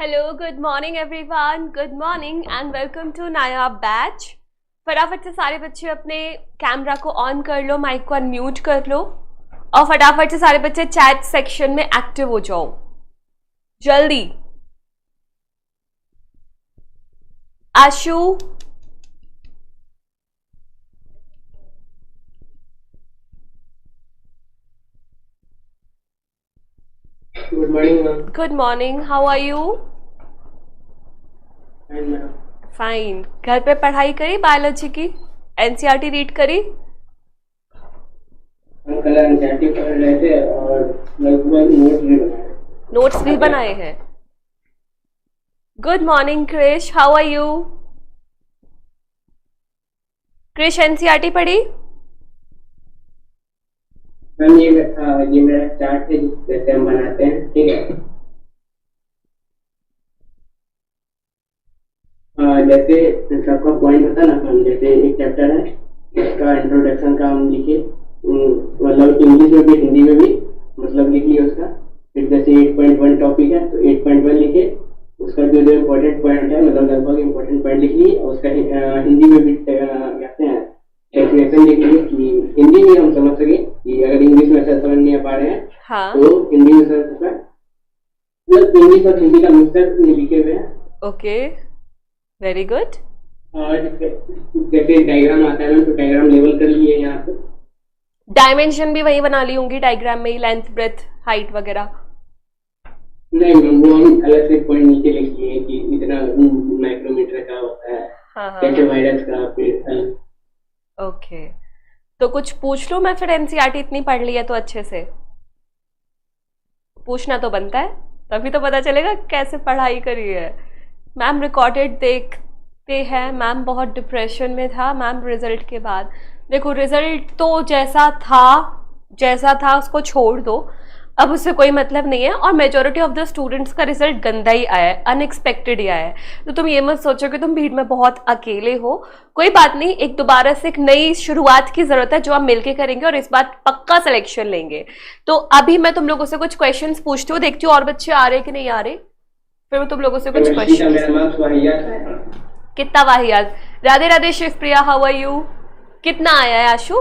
Hello, good morning everyone, good morning and welcome to नया batch. फटाफट से सारे बच्चे अपने कैमरा को ऑन कर लो, माइक को अनम्यूट कर लो और फटाफट से सारे बच्चे चैट सेक्शन में एक्टिव हो जाओ जल्दी। Ashu, good morning ma'am. Good morning, how are you? Fine ma'am. Fine. घर पे पढ़ाई करी बायोलॉजी की? एनसीईआरटी रीड करी? हम कल एनसीईआरटी पढ़ रहे थे और लगभग नोट्स भी बनाए हैं। Good morning Krish, how are you? Krish, NCERT पढ़ी? मैम ये मेरा चार्ट है जैसे हम बनाते हैं, ठीक है। जैसे सबका पॉइंट होता है ना मैम, जैसे एक चैप्टर है उसका इंट्रोडक्शन का हम लिखे, मतलब इंग्लिश में भी हिंदी में भी मतलब लिख लिया उसका। फिर जैसे 8.1 टॉपिक है तो 8.1 लिखे, उसका जो इम्पोर्टेंट पॉइंट है मतलब लगभग इम्पोर्टेंट पॉइंट लिख लिए और उसका हिंदी में भी कहते हैं डेफिनेशन लिख लिए कि हिंदी में हम समझ सके कि अगर इंग्लिश में ऐसा समझ नहीं आ पा रहे हैं हाँ। तो हिंदी में समझ सकता है। मतलब इंग्लिश और हिंदी का मिक्सर लिखे हुए हैं। Okay, very good. और जैसे डायग्राम आता है ना तो डायग्राम लेवल कर लिए यहाँ पे। डायमेंशन भी वही बना ली होंगी डायग्राम में ही, लेंथ ब्रेथ हाइट वगैरह? नहीं मैम, वो हम अलग से पॉइंट नीचे लिख लिए कि इतना माइक्रोमीटर का होता है। हाँ। कैसे वायरस का फिर। ओके, तो कुछ पूछ लो मैं फिर। एनसीईआरटी इतनी पढ़ ली है तो अच्छे से पूछना तो बनता है, तभी तो पता चलेगा कैसे पढ़ाई करी है। मैम रिकॉर्डेड देखते हैं। मैम बहुत डिप्रेशन में था मैम रिजल्ट के बाद। देखो, रिजल्ट तो जैसा था उसको छोड़ दो, अब उससे कोई मतलब नहीं है। और मेजोरिटी ऑफ द स्टूडेंट्स का रिजल्ट गंदा ही आया है, अनएक्सपेक्टेड ही आया है। तो तुम ये मत सोचो कि तुम भीड़ में बहुत अकेले हो। कोई बात नहीं, एक दोबारा से एक नई शुरुआत की जरूरत है जो हम मिलके करेंगे और इस बार पक्का सिलेक्शन लेंगे। तो अभी मैं तुम लोगों से कुछ क्वेश्चंस पूछती हूँ, देखती हूँ और बच्चे आ रहे कि नहीं आ रहे, फिर मैं तुम लोगों से कुछ क्वेश्चन। कितना वाहियात। Radhe Radhe Shivpriya, how are you? कितना आया है आशु?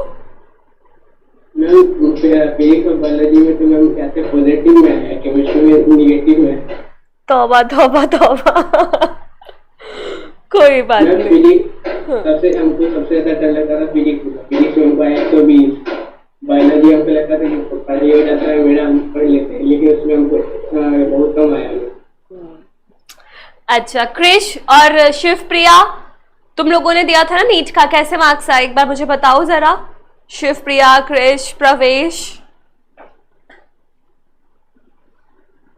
बायोलॉजी में तो मैम कैसे पॉजिटिव में है, केमिस्ट्री में नेगेटिव में। तौबा तौबा तौबा। कोई बात नहीं। हमको सबसे ज्यादा डर लगता था फिजिक्स में हमको 120। बायोलॉजी हमको लगता था कि पढ़ाई हो जाता है मेरा, हम पढ़ लेते हैं, लेकिन उसमें हमको बहुत कम आया। अच्छा क्रिश और शिवप्रिया, तुम लोगों ने दिया था ना नीट का, कैसे मार्क्स आए एक बार मुझे बताओ जरा। शिवप्रिया, क्रिश, प्रवेश।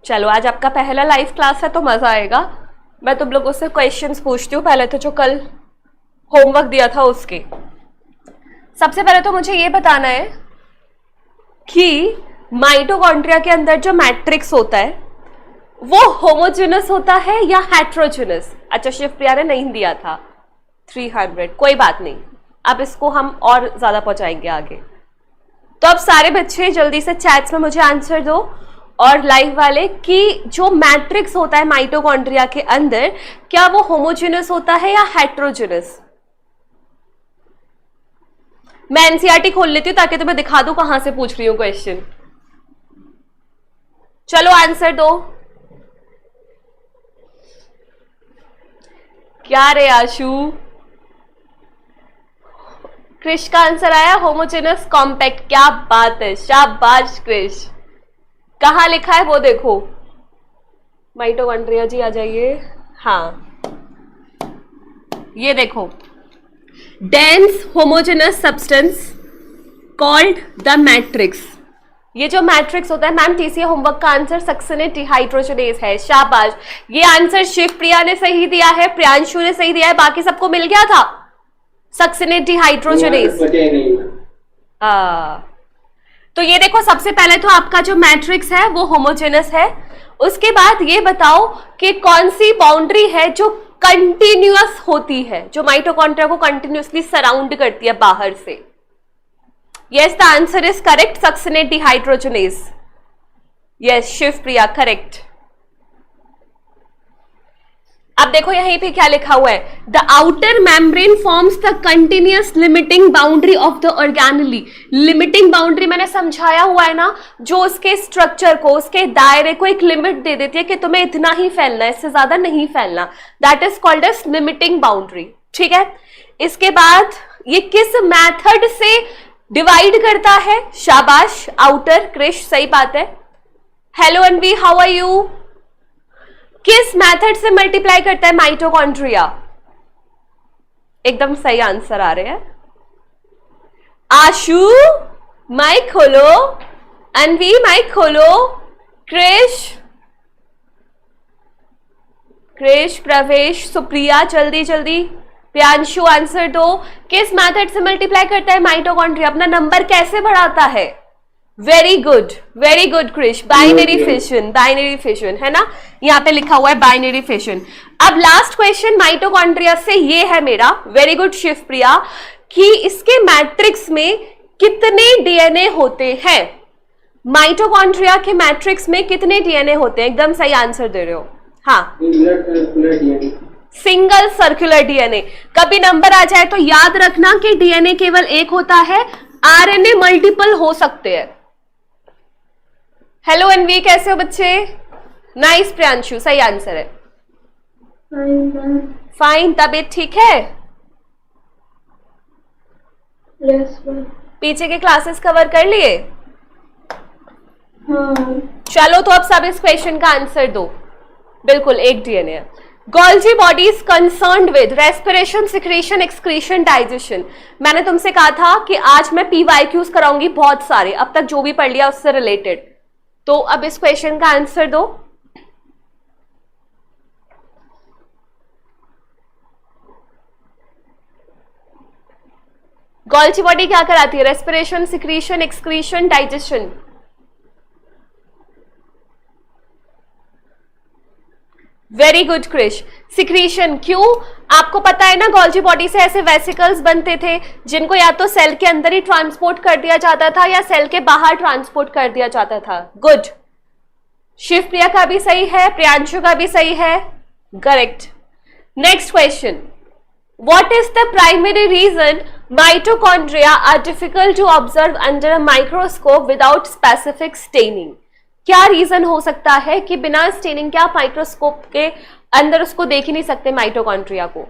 चलो, आज आपका पहला लाइव क्लास है तो मजा आएगा। मैं तुम लोगों से क्वेश्चंस पूछती हूँ, पहले तो जो कल होमवर्क दिया था उसके। सबसे पहले तो मुझे ये बताना है कि माइटोकॉन्ड्रिया के अंदर जो मैट्रिक्स होता है वो होमोजेनस होता है या हेट्रोजेनस? अच्छा, शिवप्रिया ने नहीं दिया था 300, कोई बात नहीं, अब इसको हम और ज्यादा पहुंचाएंगे आगे। तो अब सारे बच्चे जल्दी से चैट्स में मुझे आंसर दो और लाइव वाले कि जो मैट्रिक्स होता है माइटोकॉन्ड्रिया के अंदर, क्या वो होमोजेनस होता है या हेट्रोजेनस? मैं एनसीईआरटी खोल लेती हूँ ताकि तुम्हें दिखा दूं कहां से पूछ रही हूँ क्वेश्चन। चलो आंसर दो। क्या रे आशु? क्रिश का आंसर आया होमोजेनस कॉम्पैक्ट। क्या बात है, शाबाश क्रिश। कहाँ लिखा है वो देखो। माइटोकॉन्ड्रिया जी आ जाइए। हाँ, ये देखो, dense homogeneous substance called the matrix. ये जो मैट्रिक्स होता है मैम, टीसीए होमवर्क का आंसर सक्सिनेट डिहाइड्रोजनेज है। शाबाश। ये आंसर शिवप्रिया ने सही दिया है, प्रियांशु ने सही दिया है, बाकी सबको मिल गया था सक्सिनेट डिहाइड्रोजनेज। तो ये देखो, सबसे पहले तो आपका जो मैट्रिक्स है वो होमोजेनस है। उसके बाद ये बताओ कि कौन सी बाउंड्री है जो कंटिन्यूअस होती है, जो माइटोकॉन्ड्रिया को कंटिन्यूअसली सराउंड करती है बाहर से। Yes, the answer is correct, succinate dehydrogenase. Yes Shivpriya, correct. अब देखो यहीं पे क्या लिखा हुआ है, the outer membrane forms the continuous limiting boundary of the organelle. Limiting boundary मैंने समझाया हुआ है ना, जो उसके स्ट्रक्चर को, उसके दायरे को एक लिमिट दे देती है कि तुम्हें इतना ही फैलना है, इससे ज्यादा नहीं फैलना, that is called as limiting boundary. ठीक है, इसके बाद ये किस मेथड से डिवाइड करता है? शाबाश आउटर, क्रिश सही बात है। Hello Anvi, how are you? किस मेथड से मल्टीप्लाई करता है माइटोकॉन्ड्रिया? एकदम सही आंसर आ रहे हैं। आशु माइक खोलो, अनवी माइक खोलो, क्रिश, प्रवेश, सुप्रिया जल्दी जल्दी, प्रियांशु आंसर दो। किस मेथड से मल्टीप्लाई करता है माइटोकॉन्ड्रिया? अपना नंबर कैसे बढ़ाता है? Very good Krish, binary fission है ना, यहाँ पे लिखा हुआ है बाइनरी फिशन। अब लास्ट क्वेश्चन माइटोकॉन्ड्रिया से ये है मेरा, वेरी गुड शिवप्रिया, कि इसके मैट्रिक्स में कितने डीएनए होते हैं? माइटोकॉन्ड्रिया के मैट्रिक्स में कितने डीएनए होते हैं? एकदम सही आंसर दे रहे हो। हाँ, सिंगल सर्कुलर डीएनए। कभी नंबर आ जाए तो याद रखना कि डीएनए केवल एक होता है, आरएनए मल्टीपल हो सकते हैं। हेलो अनवी, कैसे हो बच्चे? नाइस प्रियांशु, सही आंसर है। फाइन, तबीयत ठीक है? Yes ma'am. पीछे के क्लासेस कवर कर लिए? हाँ। चलो तो अब सब इस क्वेश्चन का आंसर दो। बिल्कुल, एक डीएनए है। Golgi body is concerned with respiration, secretion, excretion, digestion. मैंने तुमसे कहा था कि आज मैं पीवाईक्यूज कराऊंगी बहुत सारे, अब तक जो भी पढ़ लिया उससे रिलेटेड। तो अब इस क्वेश्चन का आंसर दो। गोल्जी बॉडी क्या कराती है? Respiration, secretion, excretion, digestion. Very good Krish, secretion. क्यों? आपको पता है ना, गोल्जी बॉडी से ऐसे वेसिकल्स बनते थे जिनको या तो सेल के अंदर ही ट्रांसपोर्ट कर दिया जाता था या सेल के बाहर ट्रांसपोर्ट कर दिया जाता था। गुड, शिवप्रिया का भी सही है, प्रियांशु का भी सही है, correct. Next question, what is the primary reason mitochondria are difficult to observe under a microscope without specific staining? क्या रीजन हो सकता है कि बिना स्टेनिंग के आप माइक्रोस्कोप के अंदर उसको देख ही नहीं सकते माइटोकॉन्ड्रिया को?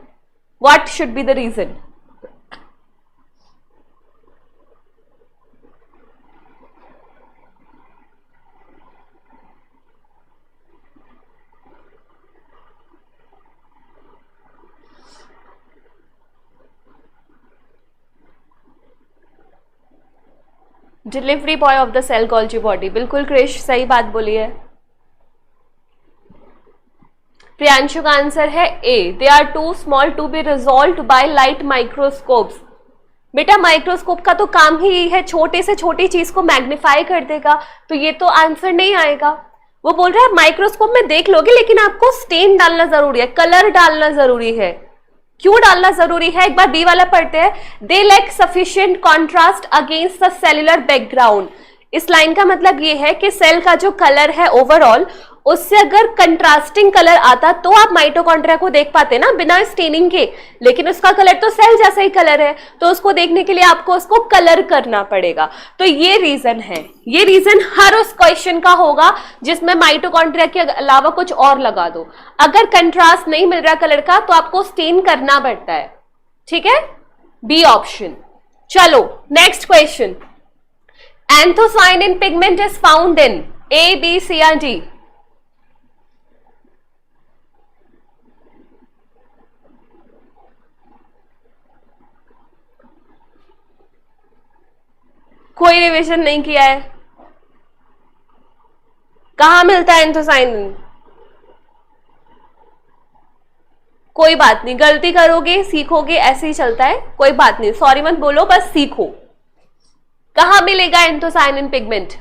What should be the reason? Delivery boy of the cell Golgi body. बिल्कुल क्रिश, सही बात बोली है। प्रियांशु का आंसर है A, they are too small to be resolved by light microscopes. बेटा माइक्रोस्कोप का तो काम ही यही है, छोटे से छोटी चीज को मैग्नीफाई कर देगा, तो ये तो आंसर नहीं आएगा। वो बोल रहा है माइक्रोस्कोप में देख लोगे लेकिन आपको स्टेन डालना जरूरी है, कलर डालना जरूरी है। क्यों डालना जरूरी है? एक बार बी वाला पढ़ते हैं। They lack sufficient contrast against the cellular background. इस लाइन का मतलब ये है कि सेल का जो कलर है ओवरऑल, उससे अगर कंट्रास्टिंग कलर आता तो आप माइटोकॉन्ड्रिया को देख पाते ना बिना स्टेनिंग के, लेकिन उसका कलर तो सेल जैसा ही कलर है, तो उसको देखने के लिए आपको उसको कलर करना पड़ेगा। तो ये रीजन है, ये रीजन हर उस क्वेश्चन का होगा जिसमें माइटोकॉन्ड्रिया के अलावा कुछ और लगा दो। अगर कंट्रास्ट नहीं मिल रहा कलर का तो आपको स्टेन करना पड़ता है। ठीक है, बी ऑप्शन। चलो next question, anthocyanin pigment is found in A, B, C या डी? कोई रिवीजन नहीं किया है? कहां मिलता है एंथोसायनिन? कोई बात नहीं, गलती करोगे सीखोगे, ऐसे ही चलता है, कोई बात नहीं, सॉरी मत बोलो, बस सीखो। कहां मिलेगा एंथोसायनिन पिगमेंट?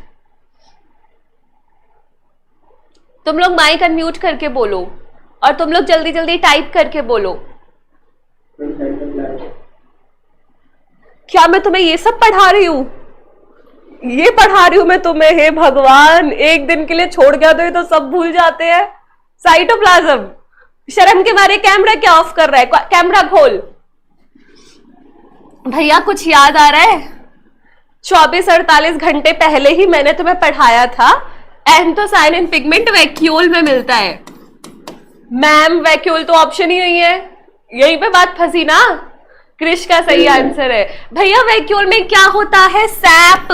तुम लोग माइक अनम्यूट करके बोलो और तुम लोग जल्दी जल्दी टाइप करके बोलो। क्या मैं तुम्हें ये सब पढ़ा रही हूं? ये पढ़ा रही हूं मैं तुम्हें? हे भगवान, एक दिन के लिए छोड़ गया तो ये तो सब भूल जाते हैं। साइटोप्लाज्म, शर्म के मारे कैमरा क्या ऑफ कर रहा है? कैमरा खोल भैया। कुछ याद आ रहा है? 24-48 घंटे पहले ही मैंने तुम्हें पढ़ाया था एंथोसायनिन पिगमेंट वैक्यूल में मिलता है। मैम वैक्यूल तो ऑप्शन ही नहीं है, यहीं पे बात फंसी ना। क्रिश का सही आंसर है भैया। वैक्यूल में क्या होता है? सैप।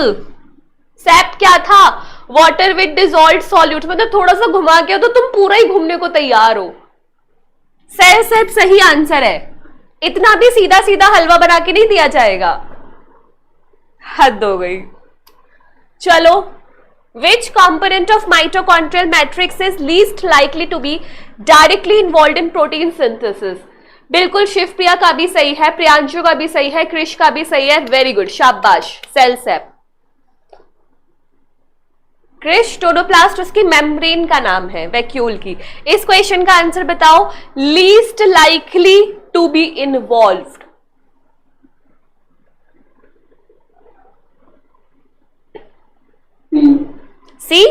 सैप क्या था? Water with dissolved solute. मतलब थोड़ा सा घुमा के तो तुम पूरा ही घूमने को तैयार हो। सेल सैप सही आंसर है। इतना भी सीधा सीधा हलवा बना के नहीं दिया जाएगा, हद हो गई। चलो, which component of mitochondrial matrix is least likely to be directly involved in protein synthesis? बिल्कुल, शिवप्रिया का भी सही है, प्रियांशु का भी सही है, क्रिश का भी सही है। वेरी गुड, शाबाश। Cell sap. क्रिश, टोनोप्लास्ट उसकी मेम्ब्रेन का नाम है, वैक्यूल की। इस क्वेश्चन का आंसर बताओ। Least likely to be involved. C.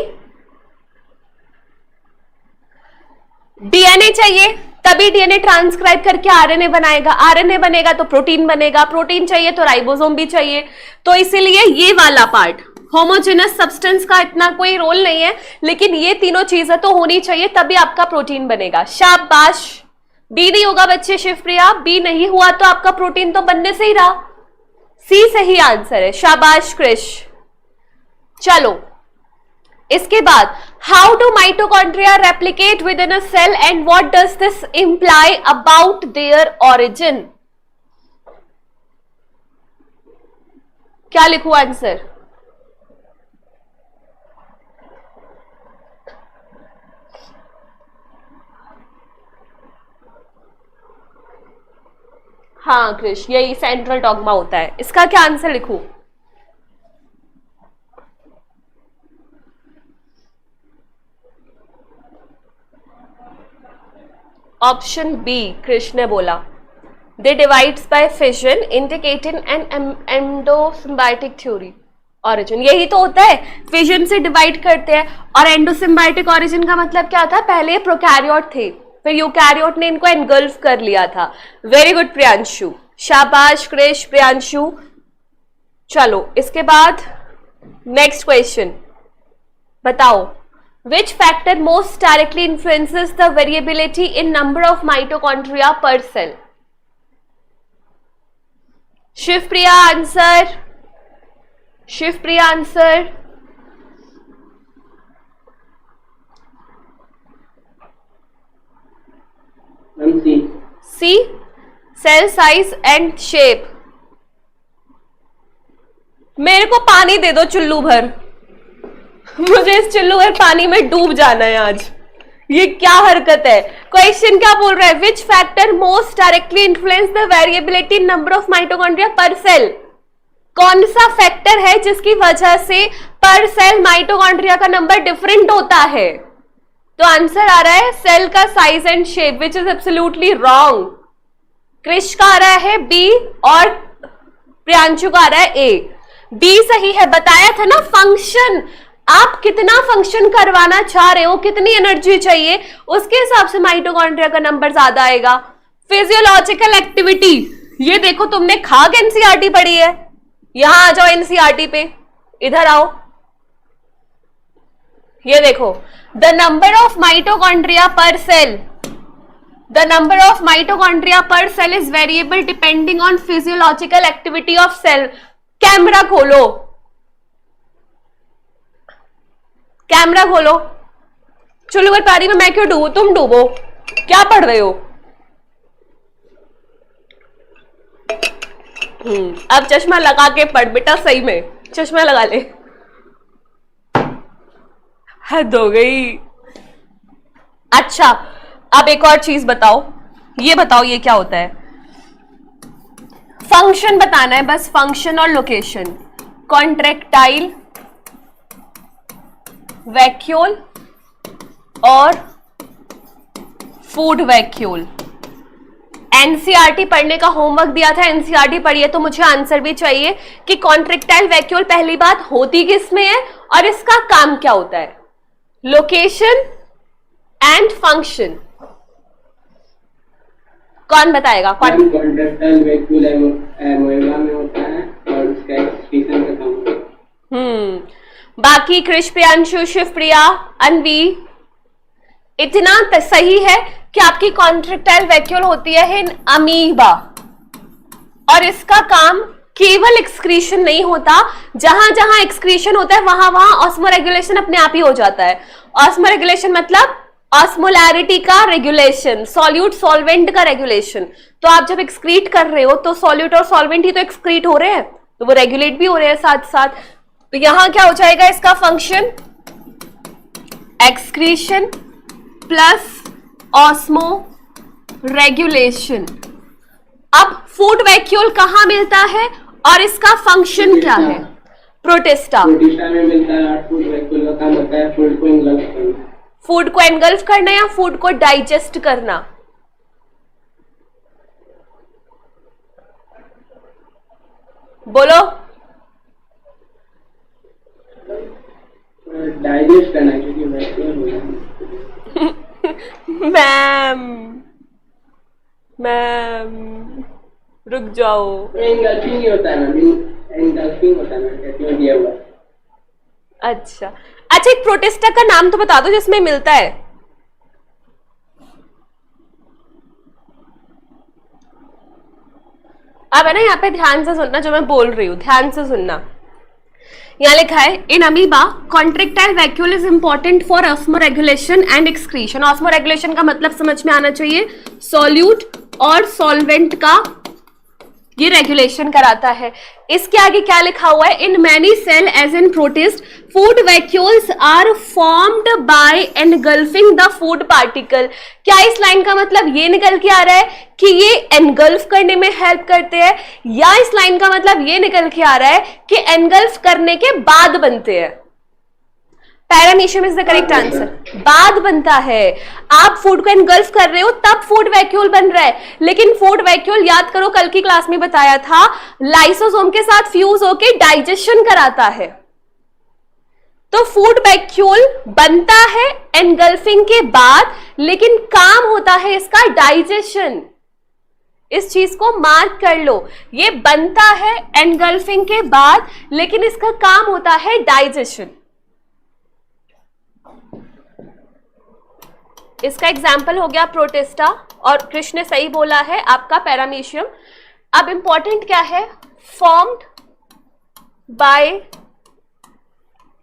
DNA चाहिए तभी डीएनए ट्रांसक्राइब करके आरएनए बनाएगा, आरएनए बनेगा तो प्रोटीन बनेगा, प्रोटीन चाहिए तो राइबोसोम भी चाहिए। तो इसीलिए ये वाला पार्ट होमोजेनस सब्सटेंस का इतना कोई रोल नहीं है, लेकिन ये तीनों चीजें तो होनी चाहिए तभी आपका प्रोटीन बनेगा। शाबाश। बी नहीं होगा बच्चे शिवप्रिया, बी नहीं हुआ तो आपका प्रोटीन तो बनने से ही रहा। सी सही आंसर है। शाबाश क्रिश। चलो, इसके बाद how do mitochondria replicate within a cell and what does this imply about their origin? क्या लिखूं आंसर? हाँ क्रिश, यही सेंट्रल डॉगमा होता है। इसका क्या आंसर लिखूं? ऑप्शन बी कृष्ण ने बोला, they divides by fission indicating an endosymbiotic theory origin. यही तो होता है, फिजन से डिवाइड करते हैं। और एंडोसिम्बायोटिक ऑरिजिन का मतलब क्या था? पहले ये प्रोकैरियोट थे, फिर यूकैरियोट ने इनको एनगल्फ कर लिया था। वेरी गुड प्रियांशु, शाबाश क्रिश, प्रियांशु। चलो, इसके बाद नेक्स्ट क्वेश्चन बताओ। Which factor most directly influences the variability in number of mitochondria per cell? Shivpriya answer, Shivpriya answer. C, cell size and shape. मेरे को पानी दे दो चुल्लू भर, मुझे इस चुल्लू भर पानी में डूब जाना है आज। ये क्या हरकत है? क्वेश्चन क्या बोल रहा है? Which factor most directly influence the variability in number of mitochondria per cell? कौन सा फैक्टर है जिसकी वजह से पर सेल माइटोकॉन्ड्रिया का नंबर डिफरेंट होता है? तो आंसर आ रहा है सेल का size and shape, which is absolutely wrong. Krish का आ रहा है बी और प्रियांशु का आ रहा है ए। बी सही है। बताया था ना, फंक्शन, आप कितना फंक्शन करवाना चाह रहे हो, कितनी एनर्जी चाहिए, उसके हिसाब से माइटोकॉन्ड्रिया का नंबर ज्यादा आएगा। फिजियोलॉजिकल एक्टिविटी, ये देखो तुमने खाक एनसीईआरटी पढ़ी है, यहां आ जाओ एनसीईआरटी पे, इधर आओ। ये देखो, the number of mitochondria per cell, the number of mitochondria per cell is variable depending on physiological activity of cell. Camera खोलो, कैमरा खोलो। चुल्लू भर पानी में मैं क्यों डूबू? तुम डूबो। क्या पढ़ रहे हो? अब चश्मा लगा के पढ़ बेटा, सही में चश्मा लगा ले। हद हो गई। अच्छा, अब एक और चीज बताओ, ये बताओ ये क्या होता है? फंक्शन बताना है बस, फंक्शन और लोकेशन। कॉन्ट्रैक्टाइल वैक्यूल और फूड वैक्यूल। एनसीईआरटी पढ़ने का होमवर्क दिया था, एनसीईआरटी पढ़िए तो मुझे आंसर भी चाहिए कि कॉन्ट्रैक्टाइल वैक्यूल पहली बात होती किस में है और इसका काम क्या होता है। Location and function. कौन बताएगा? कौन? कॉन्ट्रैक्टाइल वैक्यूल एमोएबा में होता है और उसका एक्सक्रीशन का काम होता है। बाकी कृष, प्रियांशु, शिवप्रिया, अनवी, इतना सही है कि आपकी कॉन्ट्रैक्टाइल वैक्यूल होती है इन अमीबा, और इसका काम केवल एक्सक्रीशन नहीं होता, जहां जहां एक्सक्रीशन होता है वहां वहां ऑस्मोरेगुलेशन अपने आप ही हो जाता है। ऑस्मोरेगुलेशन मतलब ऑस्मोलैरिटी का रेगुलेशन, सॉल्यूट सॉल्वेंट का रेगुलेशन। तो आप जब एक्सक्रीट कर रहे हो तो सॉल्यूट और सॉल्वेंट ही तो एक्सक्रीट हो रहे हैं, तो वो रेगुलेट भी हो रहे हैं साथ साथ। तो यहां क्या हो जाएगा इसका function? Excretion plus osmo regulation. अब फूड वैक्यूल कहां मिलता है और इसका फंक्शन क्या है? प्रोटिस्टा। प्रोटिस्टा में मिलता है। फूड वैक्यूल का काम होता है फूड को इंगल्फ करना। फूड को एनगल्फ करना या फूड को डाइजेस्ट करना? बोलो। डाइजेस्ट करना, क्योंकि वैक्यूल मैम रुक जाओ। इंगल्फिंग ही होता है ना, इंगल्फिंग होता है ना, कहते दिया हुआ। अच्छा, एक प्रोटिस्टा का नाम तो बता दो जिसमें मिलता है। अब है ना, यहाँ पे ध्यान से सुनना जो मैं बोल रही हूं, ध्यान से सुनना। यहाँ लिखा है in amoeba contractile vacuole is important for osmoregulation and excretion. Osmoregulation का मतलब समझ में आना चाहिए, सॉल्यूट और सॉल्वेंट का ये रेगुलेशन कराता है। इसके आगे क्या लिखा हुआ है? In many cell as in protist food vacuoles are formed by engulfing the food particle. क्या इस लाइन का मतलब ये निकल के आ रहा है कि ये एनगल्फ करने में हेल्प करते हैं, या इस लाइन का मतलब ये निकल के आ रहा है कि एनगल्फ करने के बाद बनते हैं? Paramecium is the correct answer. बाद बनता है। आप फूड को एनगल्फ कर रहे हो तब फूड वैक्यूल बन रहा है, लेकिन फूड वैक्यूल याद करो कल की क्लास में बताया था, लाइसोसोम के साथ फ्यूज होकर डाइजेशन कराता है। तो फूड वैक्यूल बनता है एनगल्फिंग के बाद, लेकिन काम होता है इसका डाइजेशन। इस चीज को मार्क कर लो, ये बनता है एनगल्फिंग के बाद, लेकिन इसका काम होता है डाइजेशन। इसका एग्जाम्पल हो गया प्रोटिस्टा, और कृष्ण ने सही बोला है आपका पैरामीशियम। अब इंपॉर्टेंट क्या है? Formed by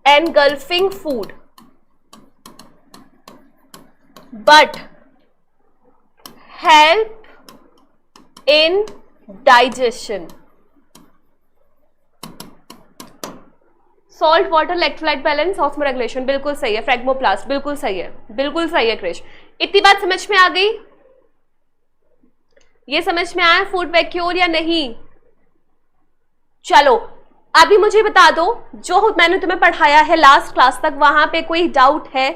engulfing food but help in digestion. Salt water electrolyte balance osmoregulation, बिल्कुल सही है। फ्रेगमोप्लास्ट, बिल्कुल सही है, बिल्कुल सही है कृष। इतनी बात समझ में आ गई? ये समझ में आया फूड वैक्यूल या नहीं? चलो अभी मुझे बता दो, जो मैंने तुम्हें पढ़ाया है लास्ट क्लास तक, वहां पे कोई डाउट है?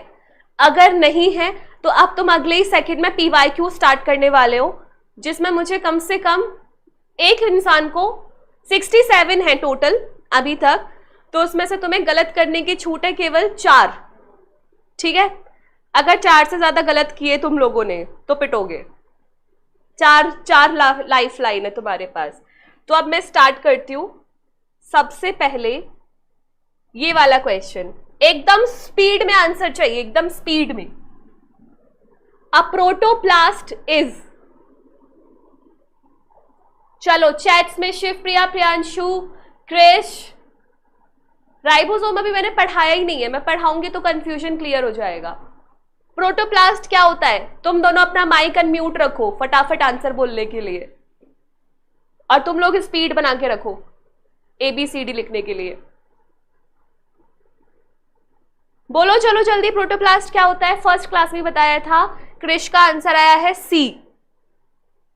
अगर नहीं है तो अब तुम अगले ही सेकंड में PYQ स्टार्ट करने वाले हो, जिसमें मुझे कम से कम एक इंसान को 67 है टोटल अभी तक, तो उसमें से तुम्हें गलत करने की छूट है केवल 4। ठीक है? अगर 4 से ज्यादा गलत किए तुम लोगों ने तो पिटोगे। 4 लाइफ लाइन है तुम्हारे पास। तो अब मैं स्टार्ट करती हूं। सबसे पहले ये वाला क्वेश्चन, एकदम स्पीड में आंसर चाहिए, एकदम स्पीड में। अ प्रोटोप्लास्ट इज, चलो चैट्स में शिवप्रिया, प्रियांशु, क्रिश, राइबोसोम अभी मैंने पढ़ाया ही नहीं है, मैं पढ़ाऊंगी तो कंफ्यूजन क्लियर हो जाएगा। प्रोटोप्लास्ट क्या होता है? तुम दोनों अपना माइक अनम्यूट रखो फटाफट आंसर बोलने के लिए, और तुम लोग स्पीड बना के रखो ABCD लिखने के लिए। बोलो चलो जल्दी, प्रोटोप्लास्ट क्या होता है? फर्स्ट क्लास में बताया था। क्रिश का आंसर आया है C।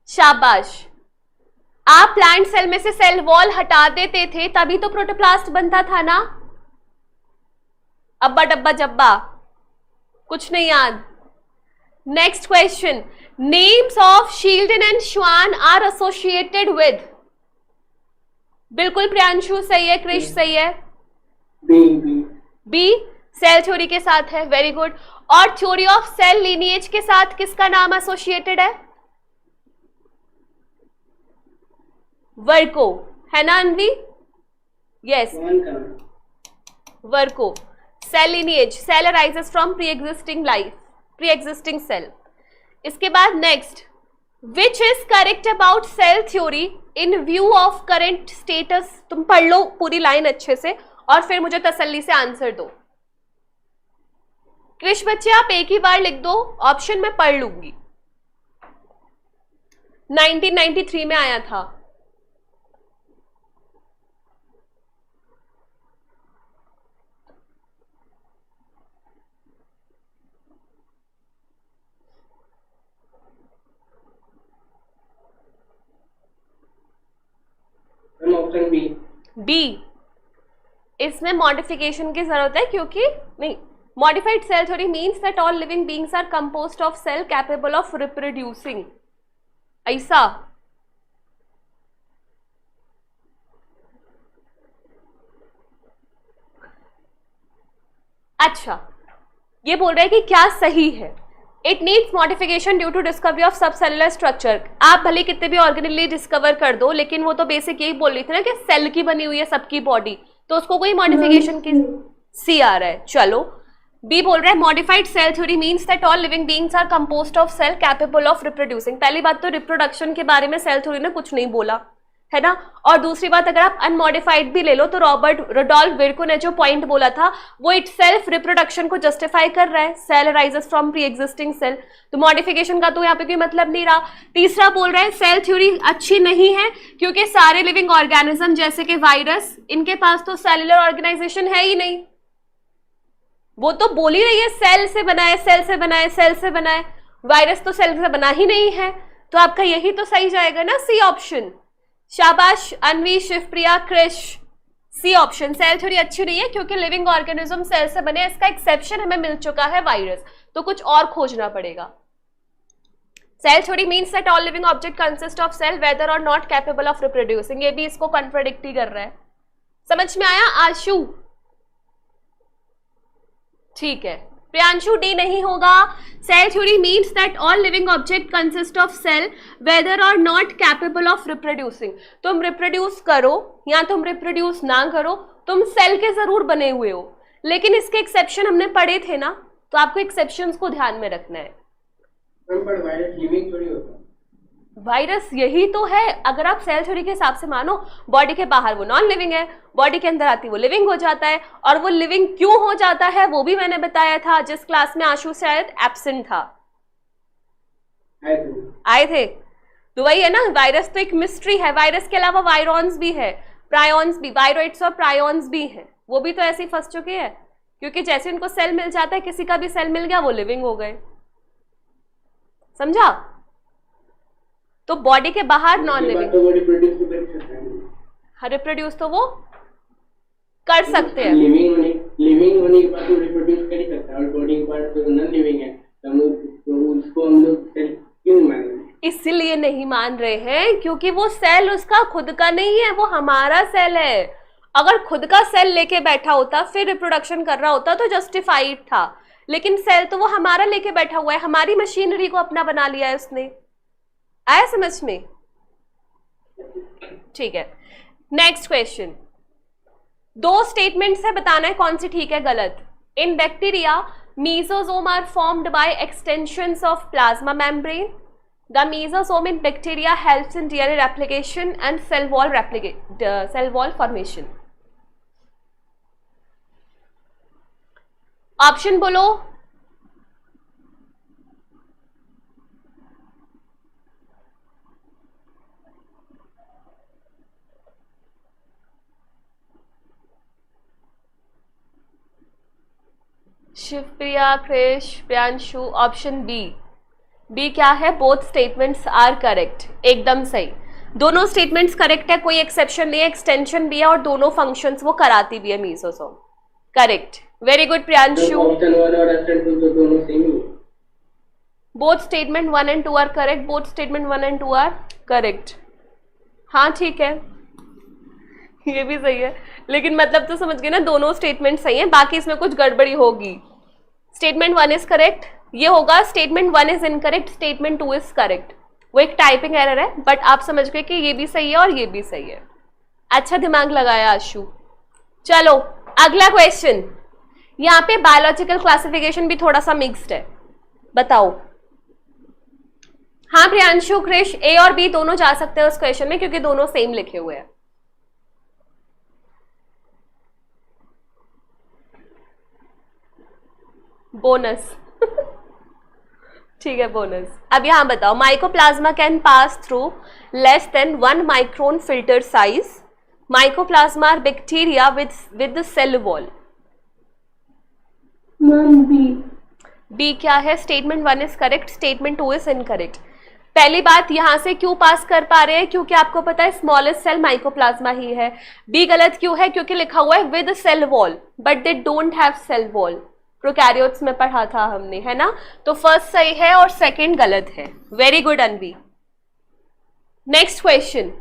शाबाश। आप प्लांट सेल में से सेल वॉल हटा देते थे तभी तो प्रोटोप्लास्ट बनता था ना। अब्बा डब्बा जब्बा कुछ नहीं याद। Next question, names of Schleiden and श्वान आर एसोसिएटेड विद। बिल्कुल प्रियांशु सही है, क्रिश सही है। बी सेल थ्योरी के साथ है, वेरी गुड। और थ्योरी ऑफ सेल लिनिएज के साथ किसका नाम एसोसिएटेड है? वर्को, है ना अनवी? यस, वन का नाम। Virchow. Cell lineage, cell arises from pre existing life, pre existing cell. इसके बाद next, which is correct about cell theory in view of current status. तुम पढ़ लो पूरी लाइन अच्छे से और फिर मुझे तसल्ली से आंसर दो। कृष बच्चे आप एक ही बार लिख दो, ऑप्शन मैं पढ़ लूंगी। 1993 में आया था। Option B. बी, इसमें मॉडिफिकेशन की जरूरत है क्योंकि नहीं, modified cell theory means that all living beings are composed of cell capable of reproducing. ऐसा अच्छा, ये बोल रहे हैं कि क्या सही है। It needs modification due to discovery of sub cellular structure. आप भले कितने भी ऑर्गेनेली डिस्कवर कर दो, लेकिन वो तो बेसिक यही बोल रही थी ना कि सेल की बनी हुई है सबकी बॉडी, तो उसको कोई मॉडिफिकेशन की सी आ रहा है। चलो, बी बोल रहा है modified cell theory means that all living beings are composed of cell capable of reproducing. पहली बात तो रिप्रोडक्शन के बारे में सेल थ्योरी ने कुछ नहीं बोला, है ना। और दूसरी बात, अगर आप अनमॉडिफाइड भी ले लो तो रॉबर्ट रुडोल्फ विर्को ने जो पॉइंट बोला था वो इटसेल्फ रिप्रोडक्शन को जस्टिफाई कर रहा है। Cell arises from pre existing cell, तो मॉडिफिकेशन का तो यहाँ पे कोई मतलब नहीं रहा। तीसरा बोल रहा है सेल थ्योरी अच्छी नहीं है क्योंकि सारे लिविंग ऑर्गेनिज्म जैसे कि वायरस, इनके पास तो सेलुलर ऑर्गेनाइजेशन है ही नहीं। वो तो बोल ही रही है सेल से बना है, सेल से बना है, सेल से बना है। वायरस तो सेल से बना ही नहीं है, तो आपका यही तो सही जाएगा ना, सी ऑप्शन। शाबाश Anvi, Shivpriya, Krish, C option. Cell theory अच्छी नहीं है क्योंकि लिविंग ऑर्गेनिज्म सेल से बने। इसका एक्सेप्शन हमें मिल चुका है वायरस, तो कुछ और खोजना पड़ेगा। Cell theory means that all living object consist of cell whether or not capable of reproducing. ये भी इसको कॉन्ट्राडिक्ट ही कर रहा है। समझ में आया आशु? ठीक है। प्रियांशु, डी नहीं होगा। Cell theory means that all living object consist of cell whether or not capable of reproducing. तुम रिप्रोड्यूस करो या तुम रिप्रोड्यूस ना करो, तुम सेल के जरूर बने हुए हो, लेकिन इसके एक्सेप्शन हमने पढ़े थे ना, तो आपको एक्सेप्शंस को ध्यान में रखना है। वायरस लिविंग थोड़ी होता है। वायरस यही तो है। अगर आप सेल थ्योरी के हिसाब से मानो, बॉडी के बाहर वो नॉन लिविंग है, बॉडी के अंदर आती वो लिविंग हो जाता है। और वो लिविंग क्यों हो जाता है वो भी मैंने बताया था, जिस क्लास में आशु शायद एब्सेंट था। आए थे तो वही है ना, वायरस तो एक मिस्ट्री है। वायरस के अलावा वायरॉन्स भी है, प्रायोन्स भी, वायरोइड्स और प्रायोन्स भी हैं। वो भी तो ऐसे ही फंस चुके हैं क्योंकि जैसे उनको सेल मिल जाता है, किसी का भी सेल मिल गया वो लिविंग हो गए। समझा? तो बॉडी के बाहर नॉन लिविंग, रिप्रोड्यूस तो वो कर सकते हैं। लिविंग होने के बाद रिप्रोड्यूस कर ही सकता है, और बॉडी के पार्ट तो नॉन लिविंग है, तो उसको हम लोग सेल क्यों मान रहे हैं? इसलिए नहीं मान रहे हैं क्योंकि वो सेल उसका खुद का नहीं है, वो हमारा सेल है। अगर खुद का सेल लेके बैठा होता फिर रिप्रोडक्शन कर रहा होता तो जस्टिफाइड था, लेकिन सेल तो वो हमारा लेके बैठा हुआ है, हमारी मशीनरी को अपना बना लिया है उसने। आया समझ में? ठीक है। नेक्स्ट क्वेश्चन, दो स्टेटमेंट्स है, बताना है कौन सी ठीक है गलत। In bacteria mesosome are formed by extensions of plasma membrane. The mesosome in bacteria helps in DNA replication and cell wall formation. Option बोलो। Shivpriya, Krish, Priyanshu, option B. B क्या है? बोथ स्टेटमेंट्स आर करेक्ट, एकदम सही। दोनों स्टेटमेंट्स करेक्ट है, कोई exception नहीं है। एक्सटेंशन भी है और दोनों फंक्शंस वो कराती भी है mesosome. Correct, very good Priyanshu. Option 1 और ऑप्शन 2 तो दोनों सेम ही है। Both statement 1 and 2 are correct, both statement 1 and 2 are correct. हाँ ठीक है, ये भी सही है, लेकिन मतलब तो समझ गए ना, दोनों स्टेटमेंट सही है, बाकी इसमें कुछ गड़बड़ी होगी। स्टेटमेंट 1 इज करेक्ट, ये होगा statement 1 is incorrect, statement 2 is correct. वो एक टाइपिंग एरर है, बट आप समझ गए कि ये भी सही है और ये भी सही है। अच्छा दिमाग लगाया आशु। चलो अगला क्वेश्चन, यहाँ पे बायोलॉजिकल क्लासिफिकेशन भी थोड़ा सा मिक्स्ड है, बताओ। हाँ प्रियांशु, क्रिश, ए और बी दोनों जा सकते हैं उस क्वेश्चन में क्योंकि दोनों सेम लिखे हुए हैं। बोनस ठीक है, बोनस। अब यहां बताओ, mycoplasma can pass through less than 1 micron filter size. Mycoplasma are bacteria with the cell wall. Ma'am B. B क्या है? Statement 1 is correct, statement 2 is incorrect. पहली बात, यहां से क्यों पास कर पा रहे हैं? क्योंकि आपको पता है स्मॉलेस्ट सेल माइकोप्लाज्मा ही है। बी गलत क्यों है? क्योंकि लिखा हुआ है with cell wall, but they don't have cell wall. Prokaryotes में पढ़ा था हमने, है ना? तो फर्स्ट सही है और सेकंड गलत है। Very good Anvi. Next question,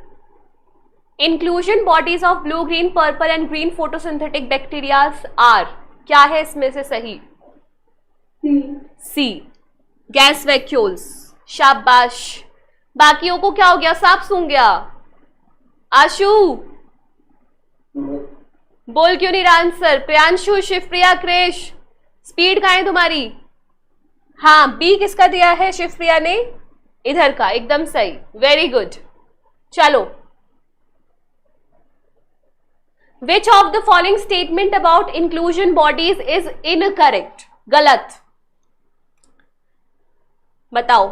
inclusion bodies of blue, green, purple and green photosynthetic bacterias are, क्या है इसमें से सही? C, gas vacuoles. शाबाश। बाकियों को क्या हो गया? सांप सूंघ गया। आशु बोल क्यों नहीं रहा आंसर? प्रियांशु, शिवप्रिया, क्रेश, स्पीड कहाँ है तुम्हारी? हाँ, बी किसका दिया है शिवप्रिया ने? इधर का, एकदम सही, वेरी गुड। चलो, which of the following statement about inclusion bodies is incorrect? गलत, बताओ।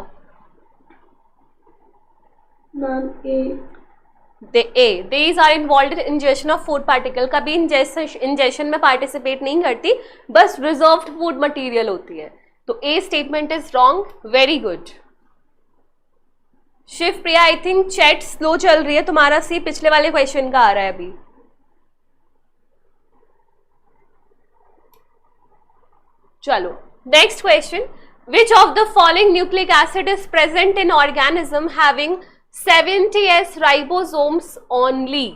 Ma'am A. These are involved in ingestion of food particle। कभी इंजेशन में पार्टिसिपेट नहीं करती, बस रिजर्व्ड फूड मटेरियल होती है। तो A statement is wrong. Very good. Shivpriya, I think chat slow चल रही है। तुम्हारा सी पिछले वाले क्वेश्चन का आ रहा है अभी। चलो next question, which of the following nucleic acid is present in organism having 70s ribosomes only?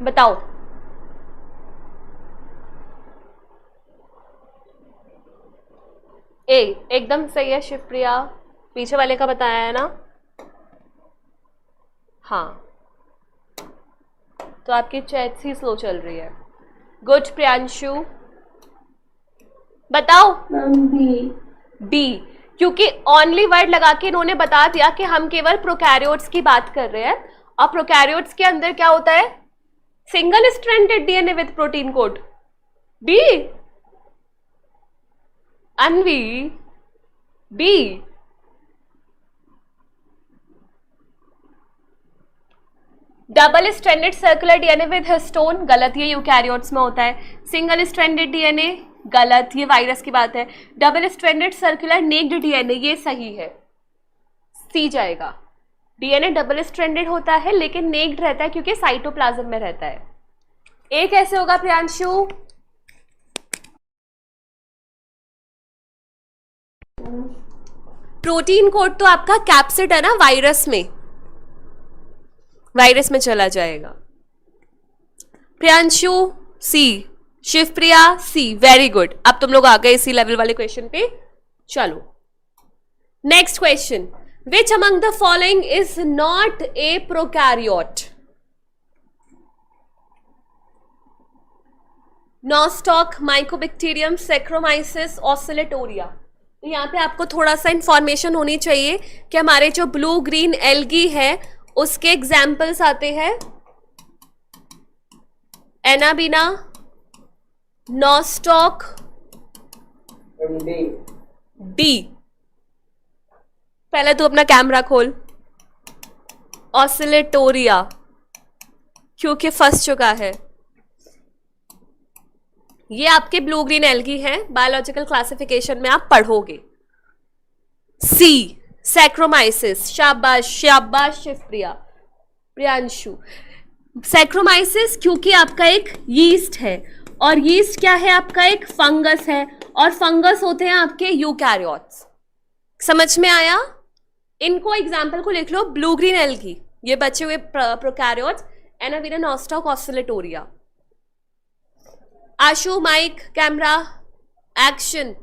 बताओ। ए एकदम सही है शिवप्रिया, पीछे वाले का बताया है ना? हाँ, तो आपकी चैट ही स्लो चल रही है। गुड प्रियांशु, बताओ। बी, क्योंकि ओनली वर्ड लगा के इन्होंने बता दिया कि हम केवल प्रोकैरियोट्स की बात कर रहे हैं, और प्रोकैरियोट्स के अंदर क्या होता है? Single stranded DNA with protein code. B, Anvi, B. Double stranded circular DNA with histone, गलत, ये यूकैरियोट्स में होता है। सिंगल स्ट्रैंडेड डीएनए, गलत, ये वायरस की बात है। Double stranded circular naked DNA, ये सही है, सी जाएगा। डीएनए डबल स्ट्रैंडेड होता है लेकिन नेक्ड रहता है क्योंकि साइटोप्लाज्म में रहता है। ए कैसे होगा प्रियांशु? प्रोटीन कोड तो आपका कैप्सिड है ना, वायरस में चला जाएगा। प्रियांशु सी, शिवप्रिया सी, वेरी गुड। अब तुम लोग आ गए इसी लेवल वाले क्वेश्चन पे। चलो next question, which among the following is not a prokaryote? Nostoc, Mycobacterium, saccharomyces, Oscillatoria. तो यहाँ पे आपको थोड़ा सा इंफॉर्मेशन होनी चाहिए कि हमारे जो ब्लू ग्रीन एल्गी है उसके एग्जाम्पल्स आते हैं एनाबीना, नॉस्टॉक, डी। पहले तू अपना कैमरा खोल। ऑसिलेटोरिया, क्योंकि फंस चुका है। ये आपके ब्लू ग्रीन एल्गी हैं, बायोलॉजिकल क्लासिफिकेशन में आप पढ़ोगे। सी, सैक्रोमाइसिस, शाबाश शाबाश शिवप्रिया, प्रियांशु। सैक्रोमाइसिस क्योंकि आपका एक यीस्ट है, और यीस्ट क्या है? आपका एक फंगस है, और फंगस होते हैं आपके यूकैरियोट्स। समझ में आया? इनको एग्जाम्पल को लिख लो, ब्लू ग्रीन एल्गी ये बचे हुए prokaryotes, Anavina Nostock oscillatoria. Ashu, mic, camera, action.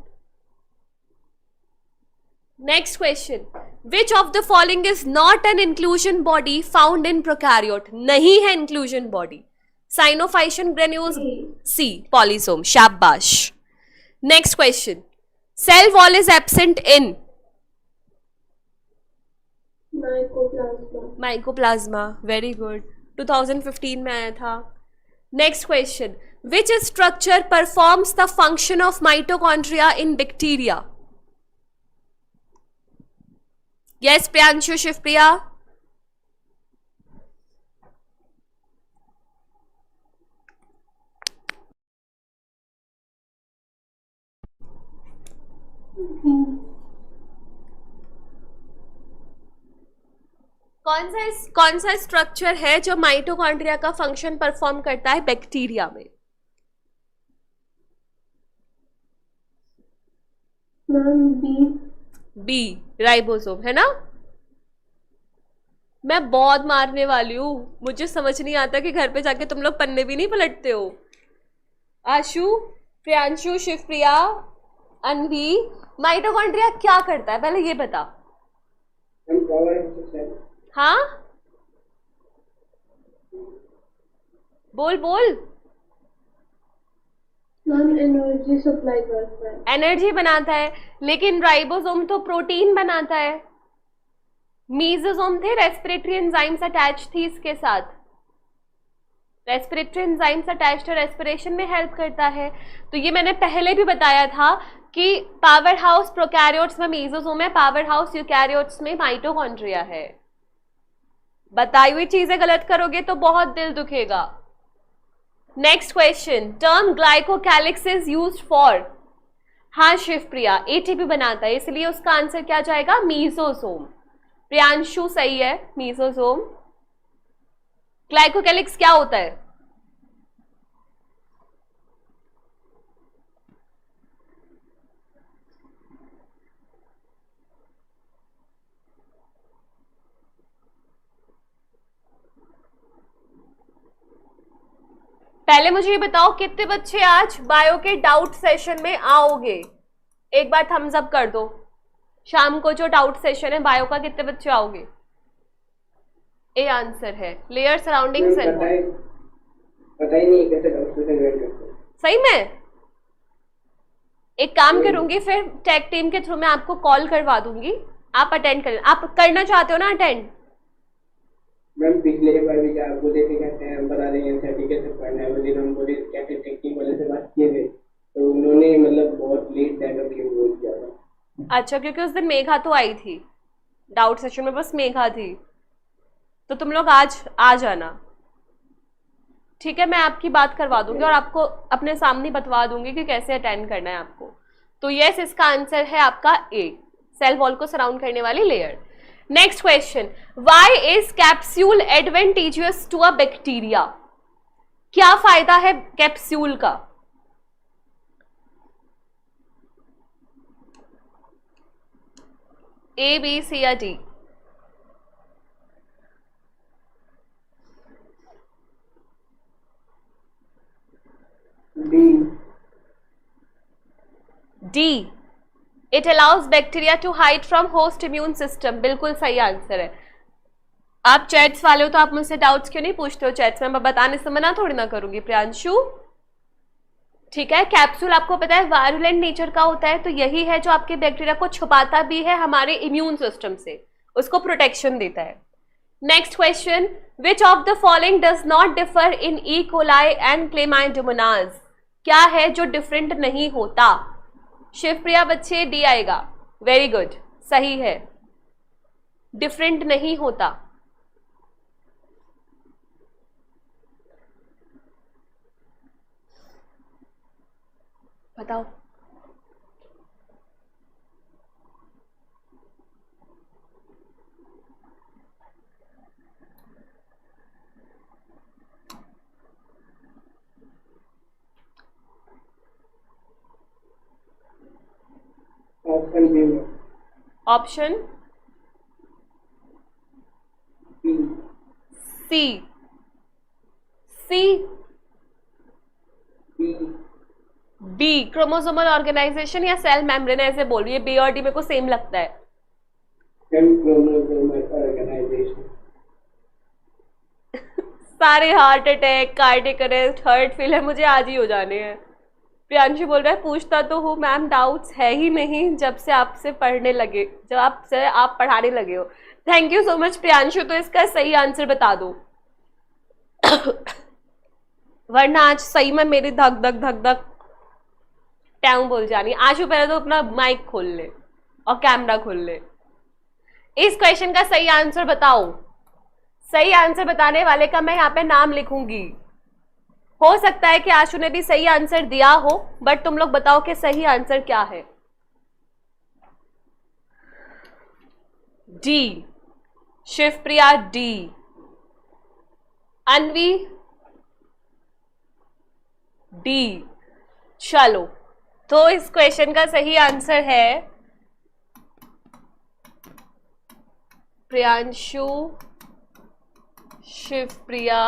Next question. Which of the following is not an inclusion body found in prokaryote? नहीं है inclusion body. Cyanophycean granules. C. Polysome. Shabash. Next question. Cell wall is absent in mycoplasma. mycoplasma. Very good. 2015 में आया था. Next question. Which structure performs the function of mitochondria in bacteria? Yes, Priyanshu, Shivpriya. कौन सा structure है जो mitochondria का function perform करता है बैक्टीरिया में? मैम बी, राइबोसोम, है ना? मैं बहुत मारने वाली हूँ, मुझे समझ नहीं आता कि घर पे जाके तुम लोग पन्ने भी नहीं पलटते हो. आशु, प्रियांशु, शिवप्रिया, अनवी, माइटोकॉन्ड्रिया क्या करता है पहले ये बता. हाँ, बोल बोल. मैम एनर्जी सप्लाई करता है. एनर्जी बनाता है, लेकिन राइबोसोम तो प्रोटीन बनाता है. मीजोसोम थे, रेस्पिरेटरी एंजाइम्स अटैच थी इसके साथ. रेस्पिरेटरी एंजाइम्स अटैच रेस्पिरेशन में हेल्प करता है. तो ये मैंने पहले भी बताया था कि पावर हाउस प्रोकैरियोट्स में मीजोसोम है, पावर हाउस यूकैरियोट्स में माइटोकॉन्ड्रिया है. बताई हुई चीजें गलत करोगे तो बहुत दिल दुखेगा. Next question. Term glycocalyx is used for. हाँ शिवप्रिया, एटीपी बनाता है, इसलिए उसका आंसर क्या जाएगा? मीजोसोम. प्रियांशु सही है, मीजोसोम. ग्लाइकोकैलिक्स क्या होता है? पहले मुझे ये बताओ कितने बच्चे आज बायो के डाउट सेशन में आओगे? एक बार थम्स अप कर दो. शाम को जो डाउट सेशन है बायो का, कितने बच्चे आओगे? ए आंसर है. Layer surrounding cell. पता ही नहीं कैसे डाउट सेशन वेट करते हैं. सही में एक काम करूंगी, फिर टेक टीम के थ्रू मैं आपको कॉल करवा दूंगी, आप अटेंड करें. आप करना चाहते हो ना अटेंड? मैम पिछले बार भी आप बोले थे कहते हैं हम बता देंगे कैसे पढ़ना है, वो दिन हम बोले कैसे टेक्निक वाले से बात किए थे, तो उन्होंने मतलब बहुत लेट टाइम के बोल दिया था. अच्छा, क्योंकि उस दिन मेघा तो आई थी डाउट सेशन में, बस मेघा थी. तो तुम लोग आज आ जाना, ठीक है? मैं आपकी बात करवा दूंगी और आपको अपने सामने बतवा दूंगी कि कैसे अटेंड करना है आपको. तो यस, इसका आंसर है आपका ए, सेल वॉल को सराउंड करने वाली layer. Next question. Why is capsule advantageous to a bacteria? क्या फायदा है कैप्सूल का? ए, बी, सी या D? D. It allows bacteria to hide from host immune system. बिल्कुल सही आंसर है. आप चैट्स वाले हो तो आप मुझसे डाउट्स क्यों नहीं पूछते हो चैट्स में? मैं बताने से मना थोड़ी ना करूंगी प्रियांशु, ठीक है? कैप्सूल आपको पता है वायरुलेंट नेचर का होता है, तो यही है जो आपके बैक्टीरिया को छुपाता भी है हमारे इम्यून सिस्टम से, उसको प्रोटेक्शन देता है. Next question. Which of the following does not differ in E coli and क्लेमाइडोमोनाज? क्या है जो डिफरेंट नहीं होता? शिवप्रिया बच्चे, डी आएगा. वेरी गुड, सही है, डिफरेंट नहीं होता. बताओ. Option B. Option C. C, B chromosomal organisation या सेल मेम्ब्रेन, ऐसे बोलिए, बी और डी मेरे को सेम लगता है। सारे heart attack, cardiac arrest, heart failure मुझे आज ही हो जाने हैं। प्रियांशु बोल रहा है पूछता तो हूँ मैम, डाउट्स है ही नहीं जब से आपसे पढ़ने लगे, जब आपसे आप पढ़ाने लगे हो। Thank you so much Priyanshu. तो इसका सही आंसर बता दो वरना आज सही में मेरी धक धक धक धक टैंग बोल जानी। आशु पहले तो अपना माइक खोल ले और कैमरा खोल ले। इस क्वेश्चन का सही आंसर बताओ। सही आंसर बताने वाले का मैं यहाँ पे नाम लिखूंगी। हो सकता है कि आशु ने भी सही आंसर दिया हो, बट तुम लोग बताओ कि सही आंसर क्या है। D Shivpriya, D. Anvi, D. चलो, तो इस क्वेश्चन का सही आंसर है प्रियांशु, शिवप्रिया,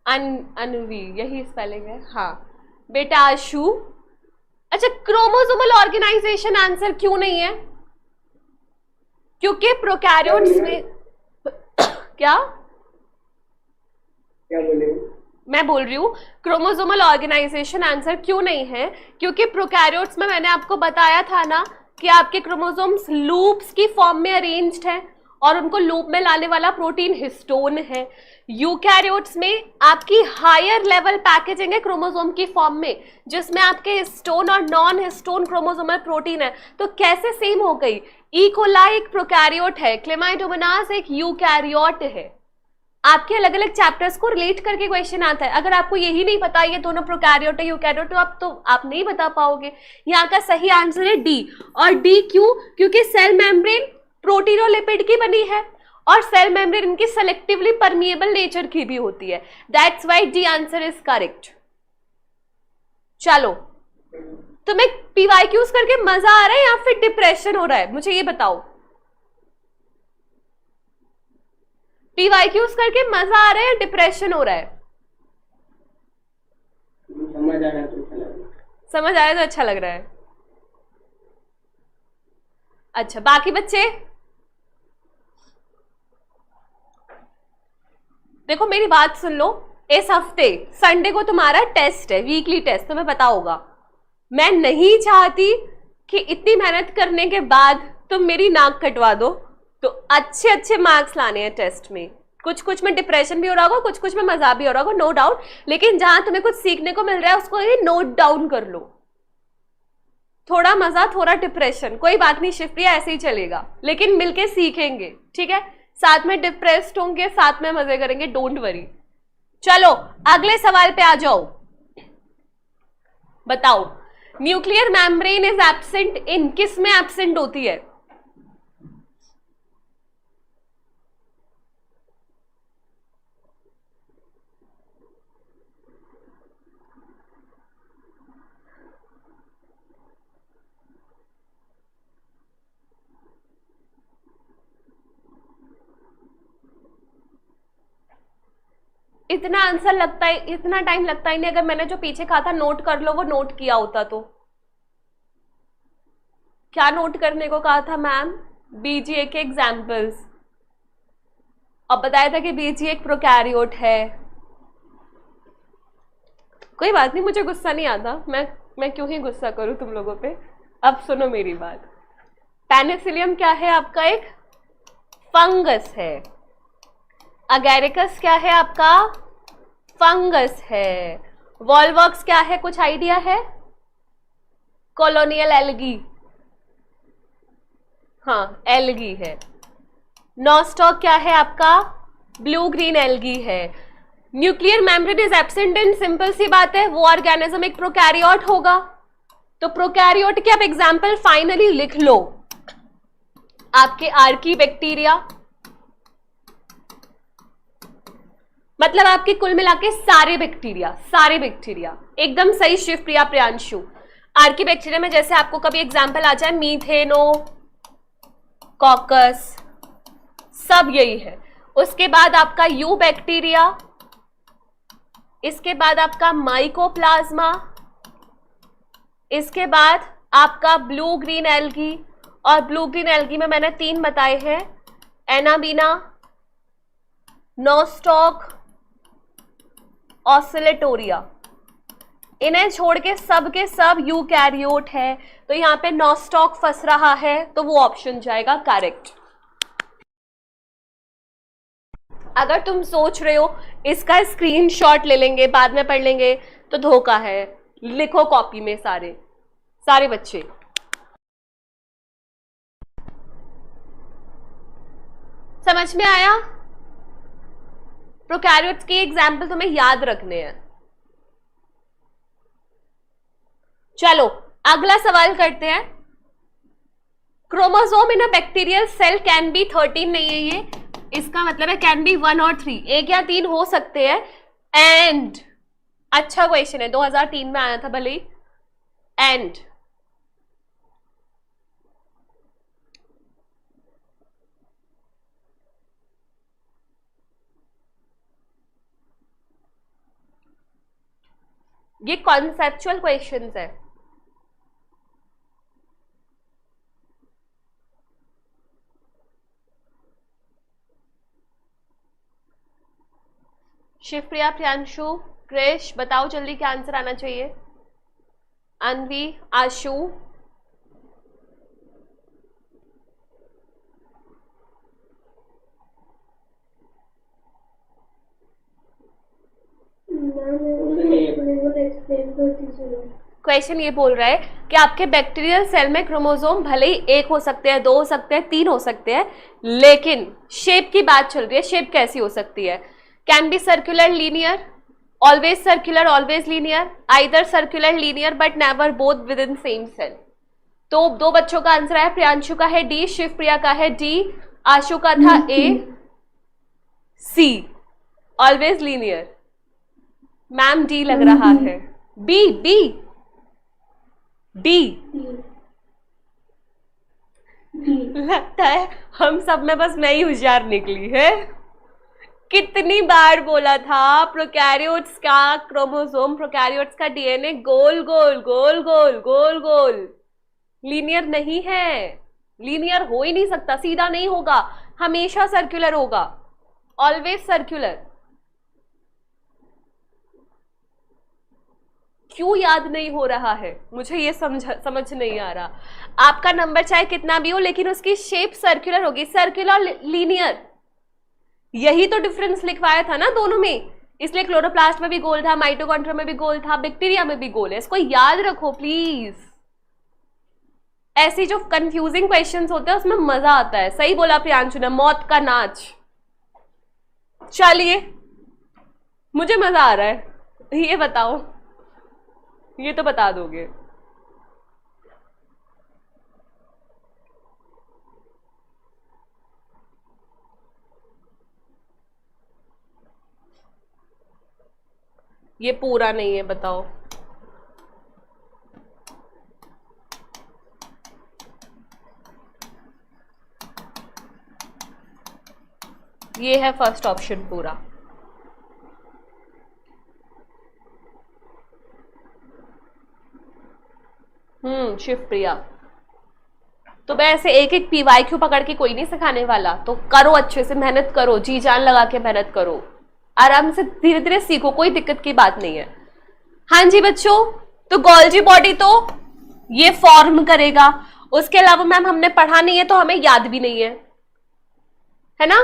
अन्वी, यही स्पेलिंग है। हाँ बेटा आशु। अच्छा, क्रोमोसोमल ऑर्गेनाइजेशन आंसर क्यों नहीं है? क्योंकि प्रोकैरियोट्स में क्या बोले? मैं बोल रही हूँ क्रोमोसोमल ऑर्गेनाइजेशन आंसर क्यों नहीं है, क्योंकि प्रोकैरियोट्स में मैंने आपको बताया था ना कि आपके क्रोमोसोम्स लूप्स की फॉर्म में अरेंज्ड हैं और उनको लूप में लाने वाला प्रोटीन हिस्टोन है। यूकैरियोट्स में आपकी हायर लेवल पैकेजिंग है क्रोमोसोम की फॉर्म में, जिसमें आपके हिस्टोन और नॉन हिस्टोन क्रोमोसोमल प्रोटीन है। तो कैसे सेम हो गई? ई कोलाई एक प्रोकैरियोट है, क्लेमाइडोमोनास एक यूकैरियोट है। आपके अलग अलग चैप्टर्स को रिलेट करके क्वेश्चन आता है। अगर आपको यही नहीं पता ये दोनों प्रोकैरियोट है यूकैरियोट, तो आप नहीं बता पाओगे। यहाँ का सही आंसर है डी। और डी क्यों? क्योंकि सेल मेम्ब्रेन प्रोटीन और लिपिड की बनी है और सेल मेम्ब्रेन इनकी सेलेक्टिवली परमिएबल नेचर की भी होती है। That's why D answer is correct. चलो, तुम्हें पीवाईक्यूज करके मजा आ रहा है या फिर डिप्रेशन हो रहा है? मुझे ये बताओ। पीवाईक्यूज करके मजा आ रहा है या डिप्रेशन हो रहा है? समझ आ रहा है तो अच्छा लग रहा है। समझ आया तो अच्छा लग रहा है। अच्छा, बाकी बच्चे देखो मेरी बात सुन लो। इस हफ्ते संडे को तुम्हारा टेस्ट है, वीकली टेस्ट, तुम्हें पता होगा। मैं नहीं चाहती कि इतनी मेहनत करने के बाद तुम मेरी नाक कटवा दो। तो अच्छे अच्छे मार्क्स लाने हैं टेस्ट में। कुछ कुछ में डिप्रेशन भी हो रहा होगा, कुछ कुछ में मजा भी हो रहा होगा, नो डाउट, लेकिन जहां तुम्हें कुछ सीखने को मिल रहा है उसको ये नोट डाउन कर लो। थोड़ा मजा, थोड़ा डिप्रेशन, कोई बात नहीं शिवप्रिया, ऐसे ही चलेगा, लेकिन मिलके सीखेंगे, ठीक है? साथ में डिप्रेस्ड होंगे, साथ में मजे करेंगे, डोंट वरी। चलो अगले सवाल पे आ जाओ। बताओ, न्यूक्लियर मेम्ब्रेन इज एब्सेंट इन, किस में एब्सेंट होती है? इतना आंसर लगता है, इतना टाइम लगता ही नहीं। अगर मैंने जो पीछे कहा था नोट कर लो, वो नोट किया होता तो। क्या नोट करने को कहा था मैम? बीजीए के एग्जाम्पल्स। अब बताया था कि बीजीए एक प्रोकैरियोट है। कोई बात नहीं, मुझे गुस्सा नहीं आता। मैं क्यों ही गुस्सा करूं तुम लोगों पे। अब सुनो मेरी बात। पेनिसिलियम क्या है आपका? एक फंगस है। अगैरिकस क्या है आपका? फंगस है। वॉलवर्क्स क्या है, कुछ आइडिया है? कॉलोनियल एल्गी, हाँ एल्गी है। नॉस्टॉक क्या है आपका? ब्लू ग्रीन एल्गी है। Nuclear membrane is absent in, simple सी बात है, वो ऑर्गेनिज्म एक प्रोकैरियोट होगा। तो प्रोकैरियोट के आप एग्जाम्पल फाइनली लिख लो। आपके आर्की बैक्टीरिया, मतलब आपके कुल मिला के सारे बैक्टीरिया एकदम सही शिवप्रिया, प्रियांशु। आर्की बैक्टीरिया में जैसे आपको कभी एग्जाम्पल आ जाए मीथेनो कॉकस, सब यही है। उसके बाद आपका यू बैक्टीरिया, इसके बाद आपका माइकोप्लाज्मा, इसके बाद आपका ब्लू ग्रीन एल्गी, और ब्लू ग्रीन एल्गी में मैंने 3 बताए हैं, एनाबीना, नोस्टॉक, ऑसिलेटोरिया। इन्हें छोड़ के सब के सब यूकैरियोट है, तो यहां पे नोस्टॉक फंस रहा है, तो वो ऑप्शन जाएगा करेक्ट। अगर तुम सोच रहे हो इसका स्क्रीनशॉट ले लेंगे बाद में पढ़ लेंगे, तो धोखा है। लिखो कॉपी में सारे बच्चे। समझ में आया? प्रोकैरियोट्स के एग्जाम्पल तुम्हें याद रखने हैं। चलो अगला सवाल करते हैं। Chromosome in a bacterial cell can be 13 नहीं है ये, इसका मतलब है कैन बी 1 और 3, 1 या 3 हो सकते हैं। एंड अच्छा क्वेश्चन है, 2003 में आया था भले ही। एंड ये कॉन्सेप्चुअल क्वेश्चंस है। शिवप्रिया, प्रियांशु, क्रिश, बताओ जल्दी क्या आंसर आना चाहिए। अनवी, आशु, क्वेश्चन ये बोल रहा है कि आपके बैक्टीरियल सेल में क्रोमोसोम भले ही 1 हो सकते हैं, 2 हो सकते हैं, 3 हो सकते हैं, लेकिन शेप की बात चल रही है। शेप कैसी हो सकती है? Can be circular, linear, always circular, always linear, either circular, linear but never both within same cell. तो 2 बच्चों का आंसर है, प्रियांशु का है डी, शिवप्रिया का है डी, आशु का था ए, सी ऑलवेज लीनियर। मैम डी लग रहा है। बी डी डी लगता है हम सब में बस मैं ही होशियार निकली है। कितनी बार बोला था प्रोकैरियोट्स का क्रोमोसोम, प्रोकैरियोट्स का डीएनए गोल गोल गोल गोल गोल गोल, लीनियर नहीं है। लीनियर हो ही नहीं सकता, सीधा नहीं होगा, हमेशा सर्कुलर होगा, ऑलवेज सर्कुलर। क्यों याद नहीं हो रहा है मुझे ये समझ नहीं आ रहा। आपका नंबर चाहे कितना भी हो लेकिन उसकी शेप सर्कुलर होगी, सर्कुलर लीनियर, यही तो डिफरेंस लिखवाया था ना दोनों में। इसलिए क्लोरोप्लास्ट में भी गोल था, माइटोकॉन्ड्रिया में भी गोल था, बैक्टीरिया में भी गोल है। इसको याद रखो प्लीज। ऐसी जो कंफ्यूजिंग क्वेश्चंस होते हैं उसमें मजा आता है। सही बोला प्रियांशु ने, मौत का नाच। चलिए मुझे मजा आ रहा है। ये बताओ, ये तो बता दोगे। ये पूरा नहीं है, बताओ। ये है फर्स्ट ऑप्शन पूरा। शिवप्रिया। तो मैं ऐसे एक एक PYQ पकड़ के कोई नहीं सिखाने वाला, तो करो अच्छे से, मेहनत करो, जी जान लगा के मेहनत करो, आराम से धीरे धीरे सीखो, कोई दिक्कत की बात नहीं है। हाँ जी बच्चों, तो गोल्जी बॉडी तो ये फॉर्म करेगा, उसके अलावा मैम हमने पढ़ा नहीं है तो हमें याद भी नहीं है ना।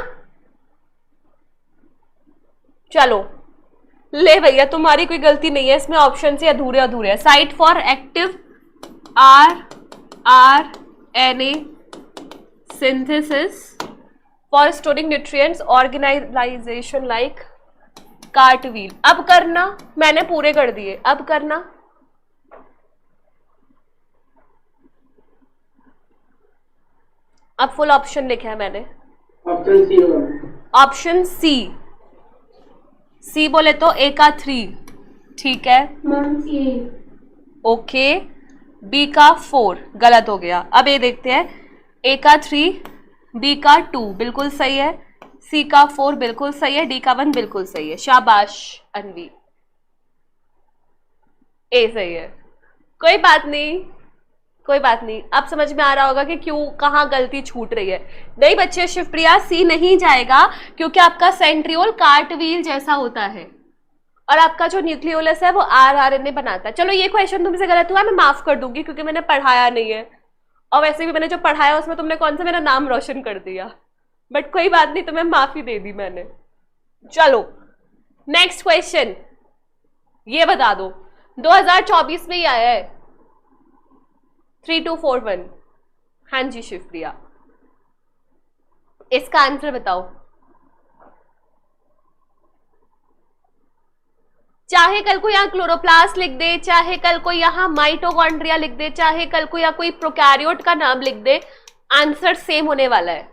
चलो ले भैया, तुम्हारी कोई गलती नहीं है इसमें, ऑप्शन से अधूरे अधूरे है। Site for active RNA synthesis for storing nutrients, organization like cartwheel। अब करना, मैंने पूरे कर दिए, अब करना। अब फुल ऑप्शन लिखा है मैंने। ऑप्शन सी होगा। ऑप्शन सी, सी बोले तो A का 3, ठीक है। ओके, B का 4 गलत हो गया। अब ये देखते हैं, A का 3, B का 2 बिल्कुल सही है, सी का 4 बिल्कुल सही है, डी का 1 बिल्कुल सही है। शाबाश अनवी, ए सही है। कोई बात नहीं, कोई बात नहीं, अब समझ में आ रहा होगा कि क्यों कहाँ गलती छूट रही है। नहीं बच्चे, शिवप्रिया सी नहीं जाएगा क्योंकि आपका सेंट्रियोल कार्टव्हील जैसा होता है और आपका जो न्यूक्लियोलस है वो आरआरएनए बनाता है। चलो ये क्वेश्चन तुमसे गलत हुआ, मैं माफ कर दूंगी क्योंकि मैंने पढ़ाया नहीं है, और वैसे भी मैंने जो पढ़ाया उसमें तुमने कौन सा मेरा नाम रोशन कर दिया, बट कोई बात नहीं, तुम्हें माफी दे दी मैंने। चलो नेक्स्ट क्वेश्चन, ये बता दो 2024 में ही आया है 3241। हाँ जी शिवप्रिया, इसका आंसर बताओ। चाहे कल को यहाँ क्लोरोप्लास्ट लिख दे, चाहे कल को यहाँ माइटोकॉन्ड्रिया लिख दे, चाहे कल को या कोई प्रोकैरियोट का नाम लिख दे, आंसर सेम होने वाला है।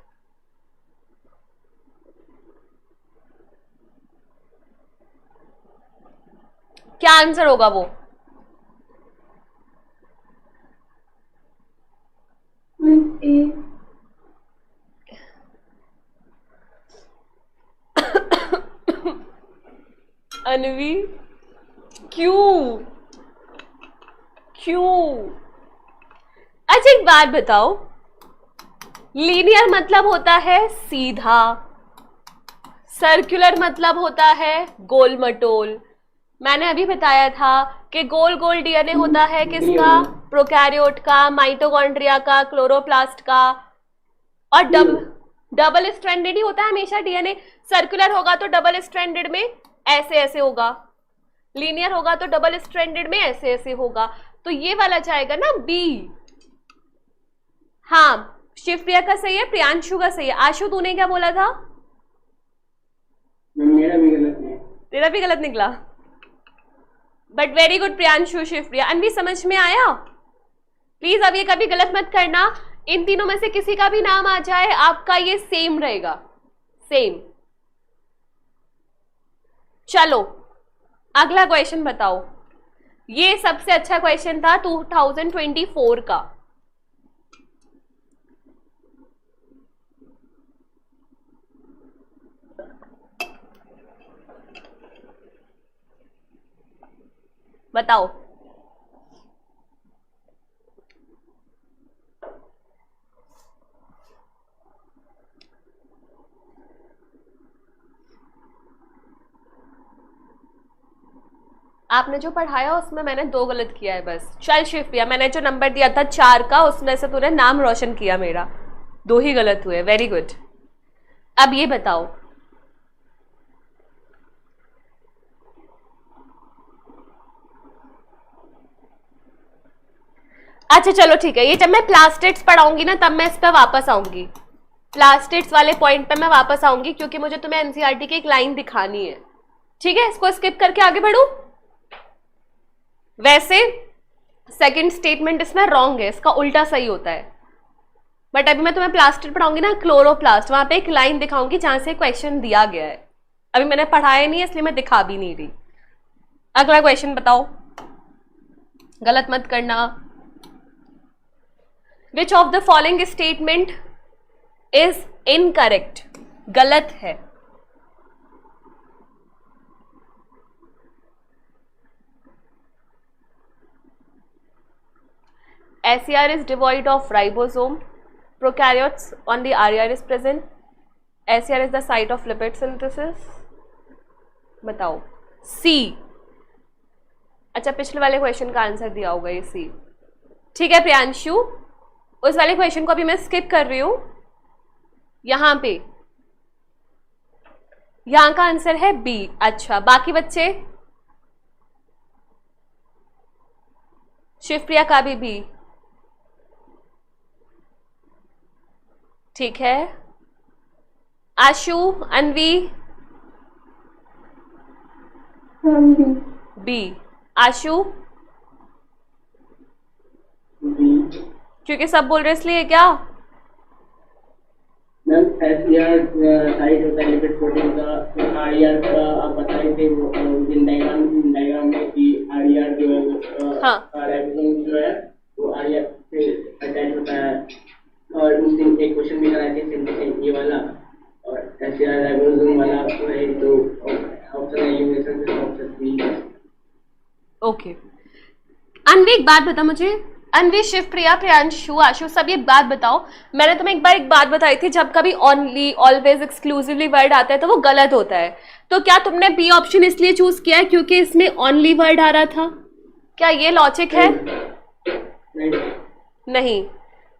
क्या आंसर होगा वो? ए। अनवी क्यों क्यों? अच्छा एक बात बताओ, लीनियर मतलब होता है सीधा, सर्कुलर मतलब होता है गोल मटोल। मैंने अभी बताया था कि गोल गोल डीएनए होता है किसका? प्रोकैरियोट का, माइटोकॉन्ड्रिया का, क्लोरोप्लास्ट का, और डबल स्ट्रैंडेड ही होता है हमेशा डीएनए। सर्कुलर होगा तो डबल स्ट्रैंडेड में ऐसे ऐसे होगा, लीनियर होगा तो डबल स्ट्रैंडेड में ऐसे ऐसे होगा, तो ये वाला जाएगा ना बी। हाँ शिवप्रिया का सही है, प्रियांशु का सही है। आशु तूने क्या बोला था? मेरा भी गलत है। तेरा भी गलत निकला, but very good Priyanshu, Shivpriya. Anvi समझ में आया? प्लीज अब ये कभी गलत मत करना, इन तीनों में से किसी का भी नाम आ जाए आपका ये सेम रहेगा, सेम। चलो अगला क्वेश्चन बताओ। ये सबसे अच्छा क्वेश्चन था 2024 का। बताओ। आपने जो पढ़ाया उसमें मैंने 2 गलत किया है बस। चल शिवप्रिया, मैंने जो नंबर दिया था 4 का, उसमें से तूने नाम रोशन किया, मेरा 2 ही गलत हुए। Very good. अब ये बताओ, अच्छा चलो ठीक है, ये जब मैं प्लास्टिड्स पढ़ाऊंगी ना तब मैं इस पर वापस आऊंगी, प्लास्टिड्स वाले पॉइंट पे मैं वापस आऊंगी, क्योंकि मुझे तुम्हें एनसीईआरटी की एक लाइन दिखानी है। ठीक है, इसको स्किप करके आगे बढ़ू। वैसे सेकंड स्टेटमेंट इसमें रॉन्ग है, इसका उल्टा सही होता है, बट अभी मैं तुम्हें प्लास्टिड पढ़ाऊंगी ना, क्लोरोप्लास्ट, वहां पे एक लाइन दिखाऊंगी जहां से क्वेश्चन दिया गया है। अभी मैंने पढ़ाया नहीं है इसलिए मैं दिखा भी नहीं रही। अगला क्वेश्चन बताओ, गलत मत करना। Which of the following statement is incorrect? गलत है। SCR is devoid of ribosome. Prokaryotes on the RER is present. SCR is the site of lipid synthesis. बताओ। C। अच्छा पिछले वाले क्वेश्चन का आंसर दिया होगा ये C। ठीक है प्रियांशु, उस वाले क्वेश्चन को अभी मैं स्किप कर रही हूं। यहां पे यहां का आंसर है बी। अच्छा बाकी बच्चे, शिवप्रिया का भी बी। ठीक है, आशु, अनवी बी। आशु क्योंकि सब बोल रहे इसलिए क्या? मैम एससीआर साइट होता है लिपिड प्रोटीन का, आरईआर का आप बता रहे थे वो डायग्राम में कि आरईआर जो है राइबोसोम जो है वो आरईआर से अटैच होता है, और उस दिन एक क्वेश्चन भी कराए थे ये वाला, और एससीआर ओके अनवी एक बात बता मुझे, अनवी, शिव प्रिया, प्रियांशु, आशु, सब ये बात बताओ, मैंने तुम्हें एक बार एक बात बताई थी, जब कभी ओनली, ऑलवेज, एक्सक्लूसिवली वर्ड आता है तो वो गलत होता है। तो क्या तुमने बी ऑप्शन इसलिए चूज किया है क्योंकि इसमें ओनली वर्ड आ रहा था? क्या ये लॉजिक है? नहीं।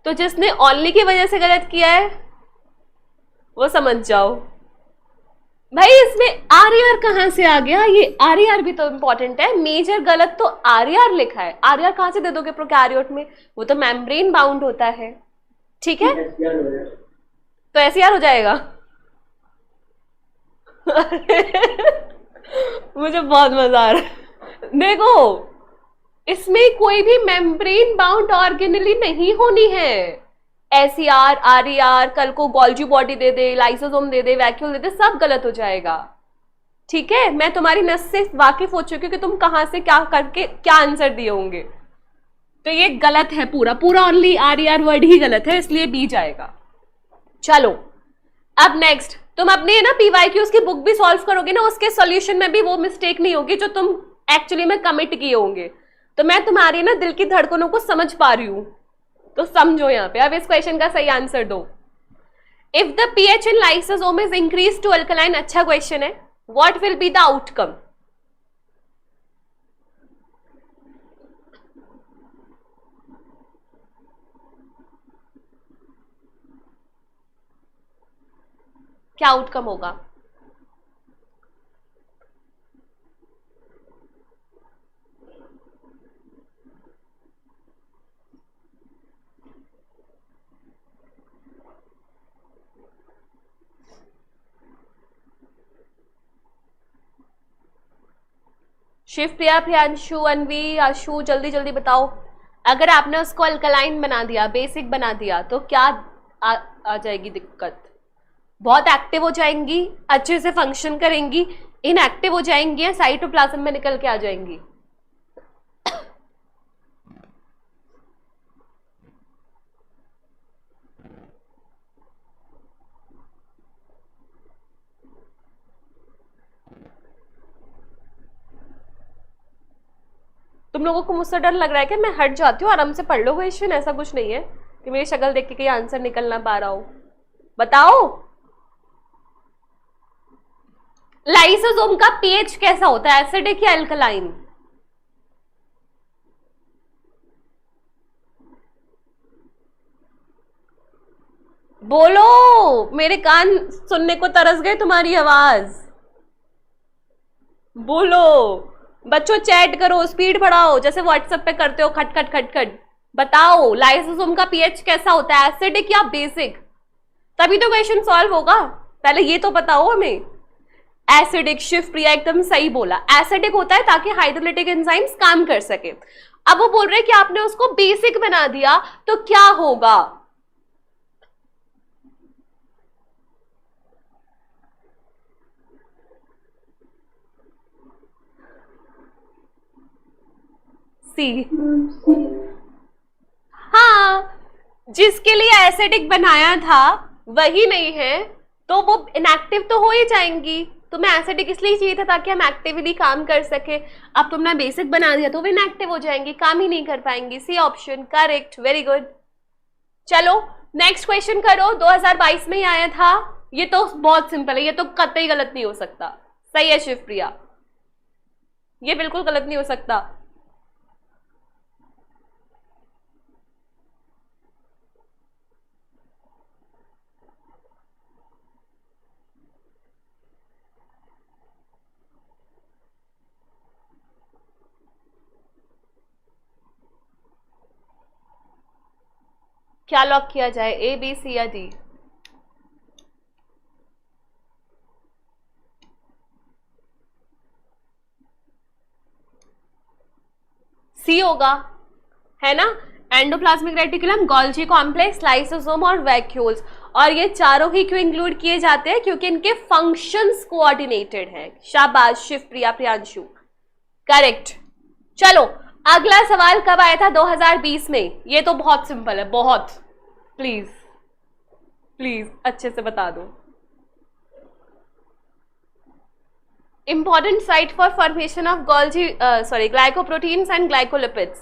तो जिसने ओनली की वजह से गलत किया है वो समझ जाओ। भाई इसमें आर आर कहां से आ गया? ये आर आर भी तो इंपॉर्टेंट है। मेजर गलत तो आर आर लिखा है, आर आर कहां से दे दोगे प्रोकैरियोट में? वो तो मेम्ब्रेन बाउंड होता है, ठीक है? तो SCR हो जाएगा। मुझे बहुत मजा आ रहा है। देखो इसमें कोई भी मेम्ब्रेन बाउंड ऑर्गेनेली नहीं होनी है। SCR, RER, कल को गोल्जी बॉडी दे दे, लाइसोसोम दे दे, वैक्यूल दे दे, सब गलत हो जाएगा, ठीक है? मैं तुम्हारी नस से वाकिफ हो चुकी हूँ कि तुम कहां से क्या करके क्या आंसर दिए होंगे। तो ये गलत है, पूरा पूरा ओनली RER वर्ड ही गलत है, इसलिए बी जाएगा। चलो अब नेक्स्ट, तुम अपने ना PYQs की बुक भी सॉल्व करोगे ना, उसके सॉल्यूशन में भी वो मिस्टेक नहीं होगी जो तुम एक्चुअली में कमिट किए होंगे। तो मैं तुम्हारी ना दिल की धड़कनों को समझ पा रही हूं, तो समझो यहाँ पे। अब इस क्वेश्चन का सही आंसर दो। If the pH in lysosome is increased to alkaline, अच्छा क्वेश्चन है, what will be the outcome? क्या आउटकम होगा? शिव प्रिया, प्रियांशु, अनवी, आशु, जल्दी जल्दी बताओ। अगर आपने उसको अल्कलाइन बना दिया, बेसिक बना दिया, तो क्या आ जाएगी दिक्कत? बहुत एक्टिव हो जाएंगी, अच्छे से फंक्शन करेंगी, इनएक्टिव हो जाएंगी या साइटोप्लाज्म में निकल के आ जाएंगी? तुम लोगों को मुझसे डर लग रहा है कि मैं हट जाती हूँ, आराम से पढ़ लो क्वेश्चन, ऐसा कुछ नहीं है कि मेरी शक्ल देख के कहीं आंसर निकल ना पा रहा हो। बताओ लाइसोसोम का पीएच कैसा होता है, एसिडिक या अल्कलाइन? बोलो, मेरे कान सुनने को तरस गए तुम्हारी आवाज। बोलो बच्चों, चैट करो, स्पीड बढ़ाओ, जैसे व्हाट्सएप पे करते हो खट खट खट खट। बताओ लाइसोसोम का पीएच कैसा होता है, एसिडिक या बेसिक? तभी तो क्वेश्चन सॉल्व होगा। पहले ये तो बताओ हमें। एसिडिक, शिव प्रिया एकदम सही बोला। एसिडिक होता है ताकि हाइड्रोलिटिक एंजाइम्स काम कर सके। अब वो बोल रहे कि आपने उसको बेसिक बना दिया तो क्या होगा? सी। हाँ, जिसके लिए एसिडिक बनाया था वही नहीं है तो वो इनएक्टिव तो हो ही जाएंगी। तुम्हें एसिडिक इसलिए चाहिए था ताकि हम एक्टिवली काम कर सके। अब तुमने बेसिक बना दिया तो वो इनएक्टिव हो जाएंगी, काम ही नहीं कर पाएंगी। C option correct, very good. चलो नेक्स्ट क्वेश्चन करो, 2022 में ही आया था। ये तो बहुत सिंपल है, ये तो कतई गलत नहीं हो सकता। सही है शिवप्रिया, ये बिल्कुल गलत नहीं हो सकता। क्या लॉक किया जाए, ए, बी, सी या डी? सी होगा, है ना? Endoplasmic reticulum, Golgi complex, lysosome और वैक्यूल्स। और ये चारों ही क्यों इंक्लूड किए जाते हैं? क्योंकि इनके फंक्शंस कोऑर्डिनेटेड है। शाबाश शिवप्रिया, प्रियांशु, करेक्ट। चलो अगला सवाल कब आया था? 2020 में। ये तो बहुत सिंपल है, बहुत। प्लीज प्लीज अच्छे से बता दो। Important site for formation of glycoproteins and glycolipids.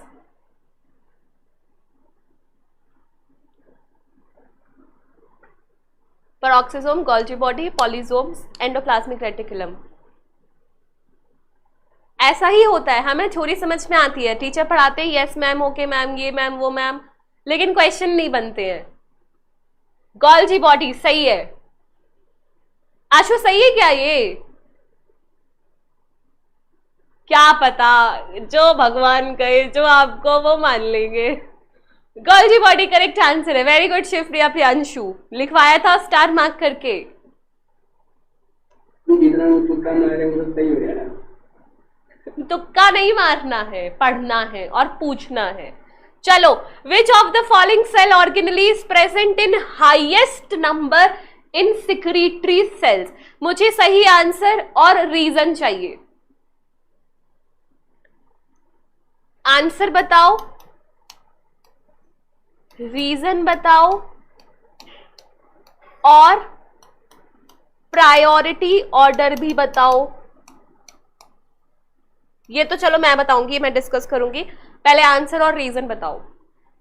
Peroxisome, Golgi body, polysomes, endoplasmic reticulum. ऐसा ही होता है, हमें थ्योरी समझ में आती है, टीचर पढ़ाते हैं यस मैम, ओके मैम, ये मैम, वो मैम, लेकिन क्वेश्चन नहीं बनते हैं. Golgi body सही है. आशु सही है क्या ये? क्या पता, जो भगवान कहे, जो आपको वो मान लेंगे. Golgi body करेक्ट आंसर है. वेरी गुड शिवप्रिया प्रियांशु, लिखवाया था स्टार मार्क करके. जितना तुक्का मारे वो सही हो जाएगा. तुक्का नहीं मारना है, पढ़ना है और पूछना है. चलो, which of the following cell organelle is present in highest number in secretory cells. मुझे सही आंसर और रीजन चाहिए. आंसर बताओ, रीजन बताओ और प्रायोरिटी ऑर्डर भी बताओ. ये तो चलो मैं बताऊंगी, मैं डिस्कस करूंगी. पहले आंसर और रीजन बताओ.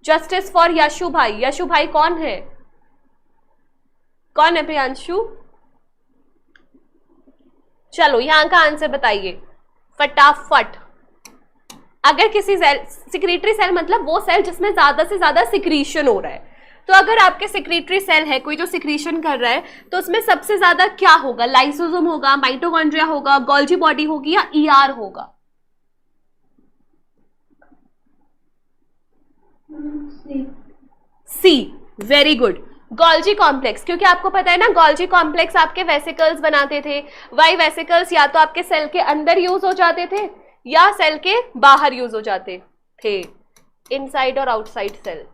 जस्टिस फॉर यशु भाई. यशु भाई कौन है? कौन है प्रियांशु? चलो यहां का आंसर बताइए फटाफट. अगर किसी सेल, सिक्रीटरी सेल मतलब वो सेल जिसमें ज्यादा से ज्यादा सिक्रीशन हो रहा है, तो अगर आपके सिक्रीटरी सेल है कोई जो सिक्रीशन कर रहा है, तो उसमें सबसे ज्यादा क्या होगा? लाइसोसोम होगा, माइटोकॉन्ड्रिया होगा, गोल्जी बॉडी होगी या ईआर होगा? C. Very good. Golgi complex, क्योंकि आपको पता है ना गोल्जी कॉम्प्लेक्स आपके वेसिकल्स बनाते थे. वाई वेसिकल्स या तो आपके सेल के अंदर यूज हो जाते थे या सेल के बाहर यूज हो जाते थे, इनसाइड और आउटसाइड सेल.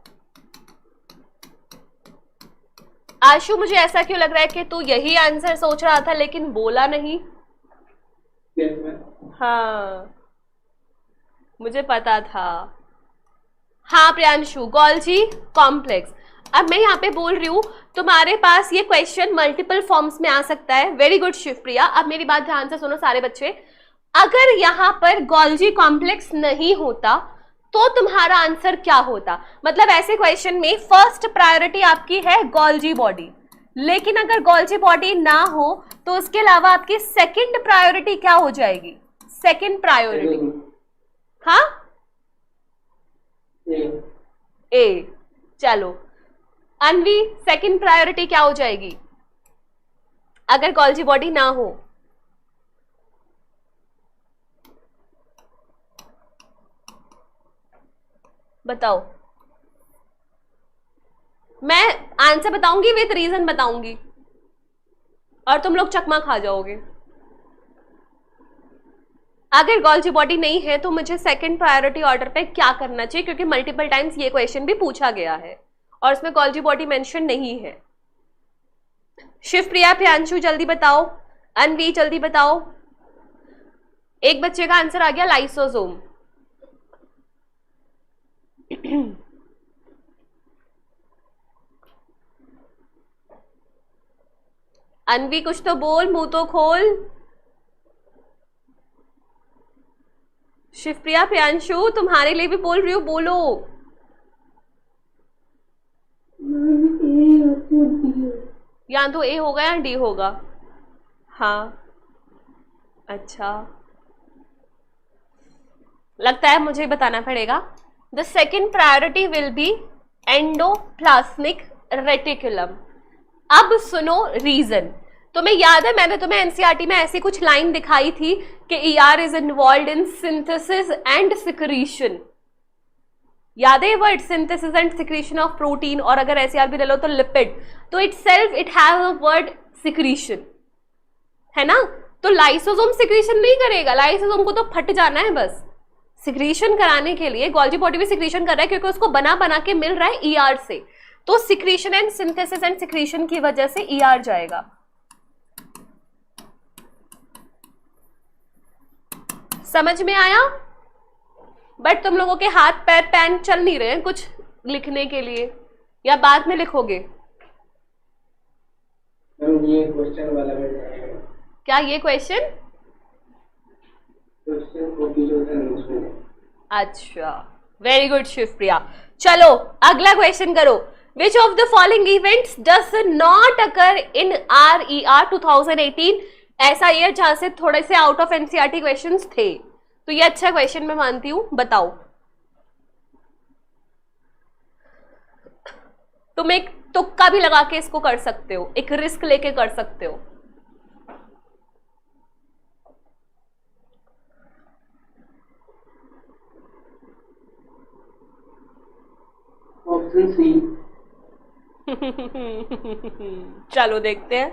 आशु मुझे ऐसा क्यों लग रहा है कि तू यही आंसर सोच रहा था लेकिन बोला नहीं? हाँ मुझे पता था. हाँ प्रियांशु, गोल्जी कॉम्प्लेक्स. अब मैं यहाँ पे बोल रही हूँ, तुम्हारे पास ये क्वेश्चन मल्टीपल फॉर्म्स में आ सकता है. Very good Shivpriya. अब मेरी बात ध्यान से सुनो सारे बच्चे. अगर यहाँ पर गोल्जी कॉम्प्लेक्स नहीं होता तो तुम्हारा आंसर क्या होता? मतलब ऐसे क्वेश्चन में फर्स्ट प्रायोरिटी आपकी है गोल्जी बॉडी, लेकिन अगर गोल्जी बॉडी ना हो तो उसके अलावा आपकी सेकंड प्रायोरिटी क्या हो जाएगी? सेकंड प्रायोरिटी हाँ ए. चलो अनवी, सेकंड प्रायोरिटी क्या हो जाएगी अगर गोल्जी बॉडी ना हो? बताओ. मैं आंसर बताऊंगी विद रीजन बताऊंगी और तुम लोग चकमा खा जाओगे. अगर गोल्जी बॉडी नहीं है तो मुझे सेकंड प्रायोरिटी ऑर्डर पे क्या करना चाहिए, क्योंकि मल्टीपल टाइम्स ये क्वेश्चन भी पूछा गया है और इसमें गोल्जी बॉडी मेंशन नहीं है. शिवप्रिया प्रियांशु जल्दी बताओ. अनवी जल्दी बताओ. एक बच्चे का आंसर आ गया लाइसोसोम. अनवी कुछ तो बोल, मुंह तो खोल. शिवप्रिया प्रियांशु तुम्हारे लिए भी बोल रही हूँ, बोलो. या तो ए होगा या डी होगा. हाँ अच्छा, लगता है मुझे बताना पड़ेगा. The second priority will be endoplasmic reticulum. अब सुनो रीजन. तुम्हें याद है मैंने तुम्हें एनसीईआरटी में ऐसी कुछ लाइन दिखाई थी कि ER is involved in synthesis and secretion. याद है word synthesis and secretion of protein, और अगर एसईआर भी ले लो तो लिपिड. तो it have a word secretion, है ना? तो लाइसोसोम सिक्रीशन नहीं करेगा, लाइसोसोम को तो फट जाना है बस. सिक्रीशन कराने के लिए गोल्जी बॉडी भी सिक्रीशन कर रहा है क्योंकि उसको बना बना के मिल रहा है ईआर से. तो secretion and synthesis and secretion की वजह से ईआर जाएगा. समझ में आया? बट तुम लोगों के हाथ पैर पेन चल नहीं रहे हैं कुछ लिखने के लिए, या बाद में लिखोगे? ये क्वेश्चन वाला में जाएगा. क्या ये क्वेश्चन? अच्छा, वेरी गुड शिवप्रिया। चलो अगला क्वेश्चन करो। विच of the following events does not occur in RER 2018? ऐसा ईयर जहां से थोड़े से आउट ऑफ एनसीईआरटी क्वेश्चंस थे, तो ये अच्छा क्वेश्चन मैं मानती हूं। बताओ। तुम एक तुक्का भी लगा के इसको कर सकते हो, एक रिस्क लेके कर सकते हो। Option C. चलो देखते हैं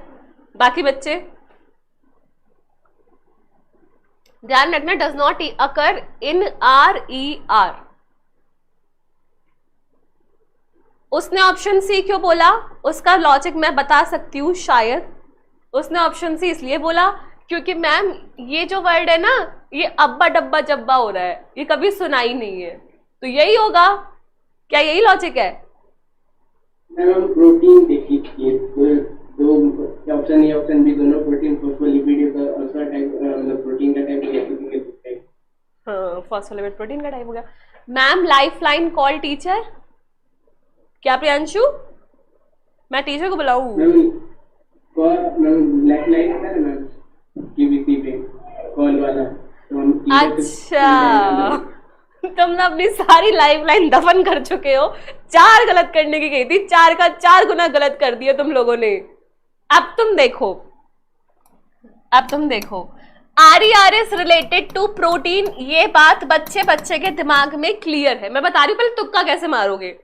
बाकी बच्चे। ध्यान रखना, does not occur in RER। उसने ऑप्शन सी क्यों बोला, उसका लॉजिक मैं बता सकती हूँ शायद। उसने ऑप्शन सी इसलिए बोला क्योंकि मैम ये जो वर्ड है ना, ये अब्बा डब्बा जब्बा हो रहा है, ये कभी सुना ही नहीं है, तो यही होगा। क्या यही लॉजिक है? मैम प्रोटीन देखी थी, दो ऑप्शन ए ऑप्शन बी दोनों प्रोटीन फॉस्फोलिपिड का अल्फा टाइप, मतलब प्रोटीन का टाइप है। हाँ, फॉस्फोलिपिड प्रोटीन का टाइप हो गया। Ma'am life line call teacher. क्या प्रियांशु, मैं टीचर को बुलाऊं? ब्लैक लाइन होता है ना केबीसी पे कॉल वाला, तो हम अच्छा, तुमने अपनी सारी लाइफ लाइन दफन कर चुके हो। 4 गलत करने की गई थी, 4 का 4 गुना गलत कर दिया तुम लोगों ने। अब तुम देखो, अब तुम देखो, RER is related to protein. ये बात बच्चे बच्चे के दिमाग में क्लियर है। मैं बता रही हूँ, पहले तुक्का कैसे मारोगे।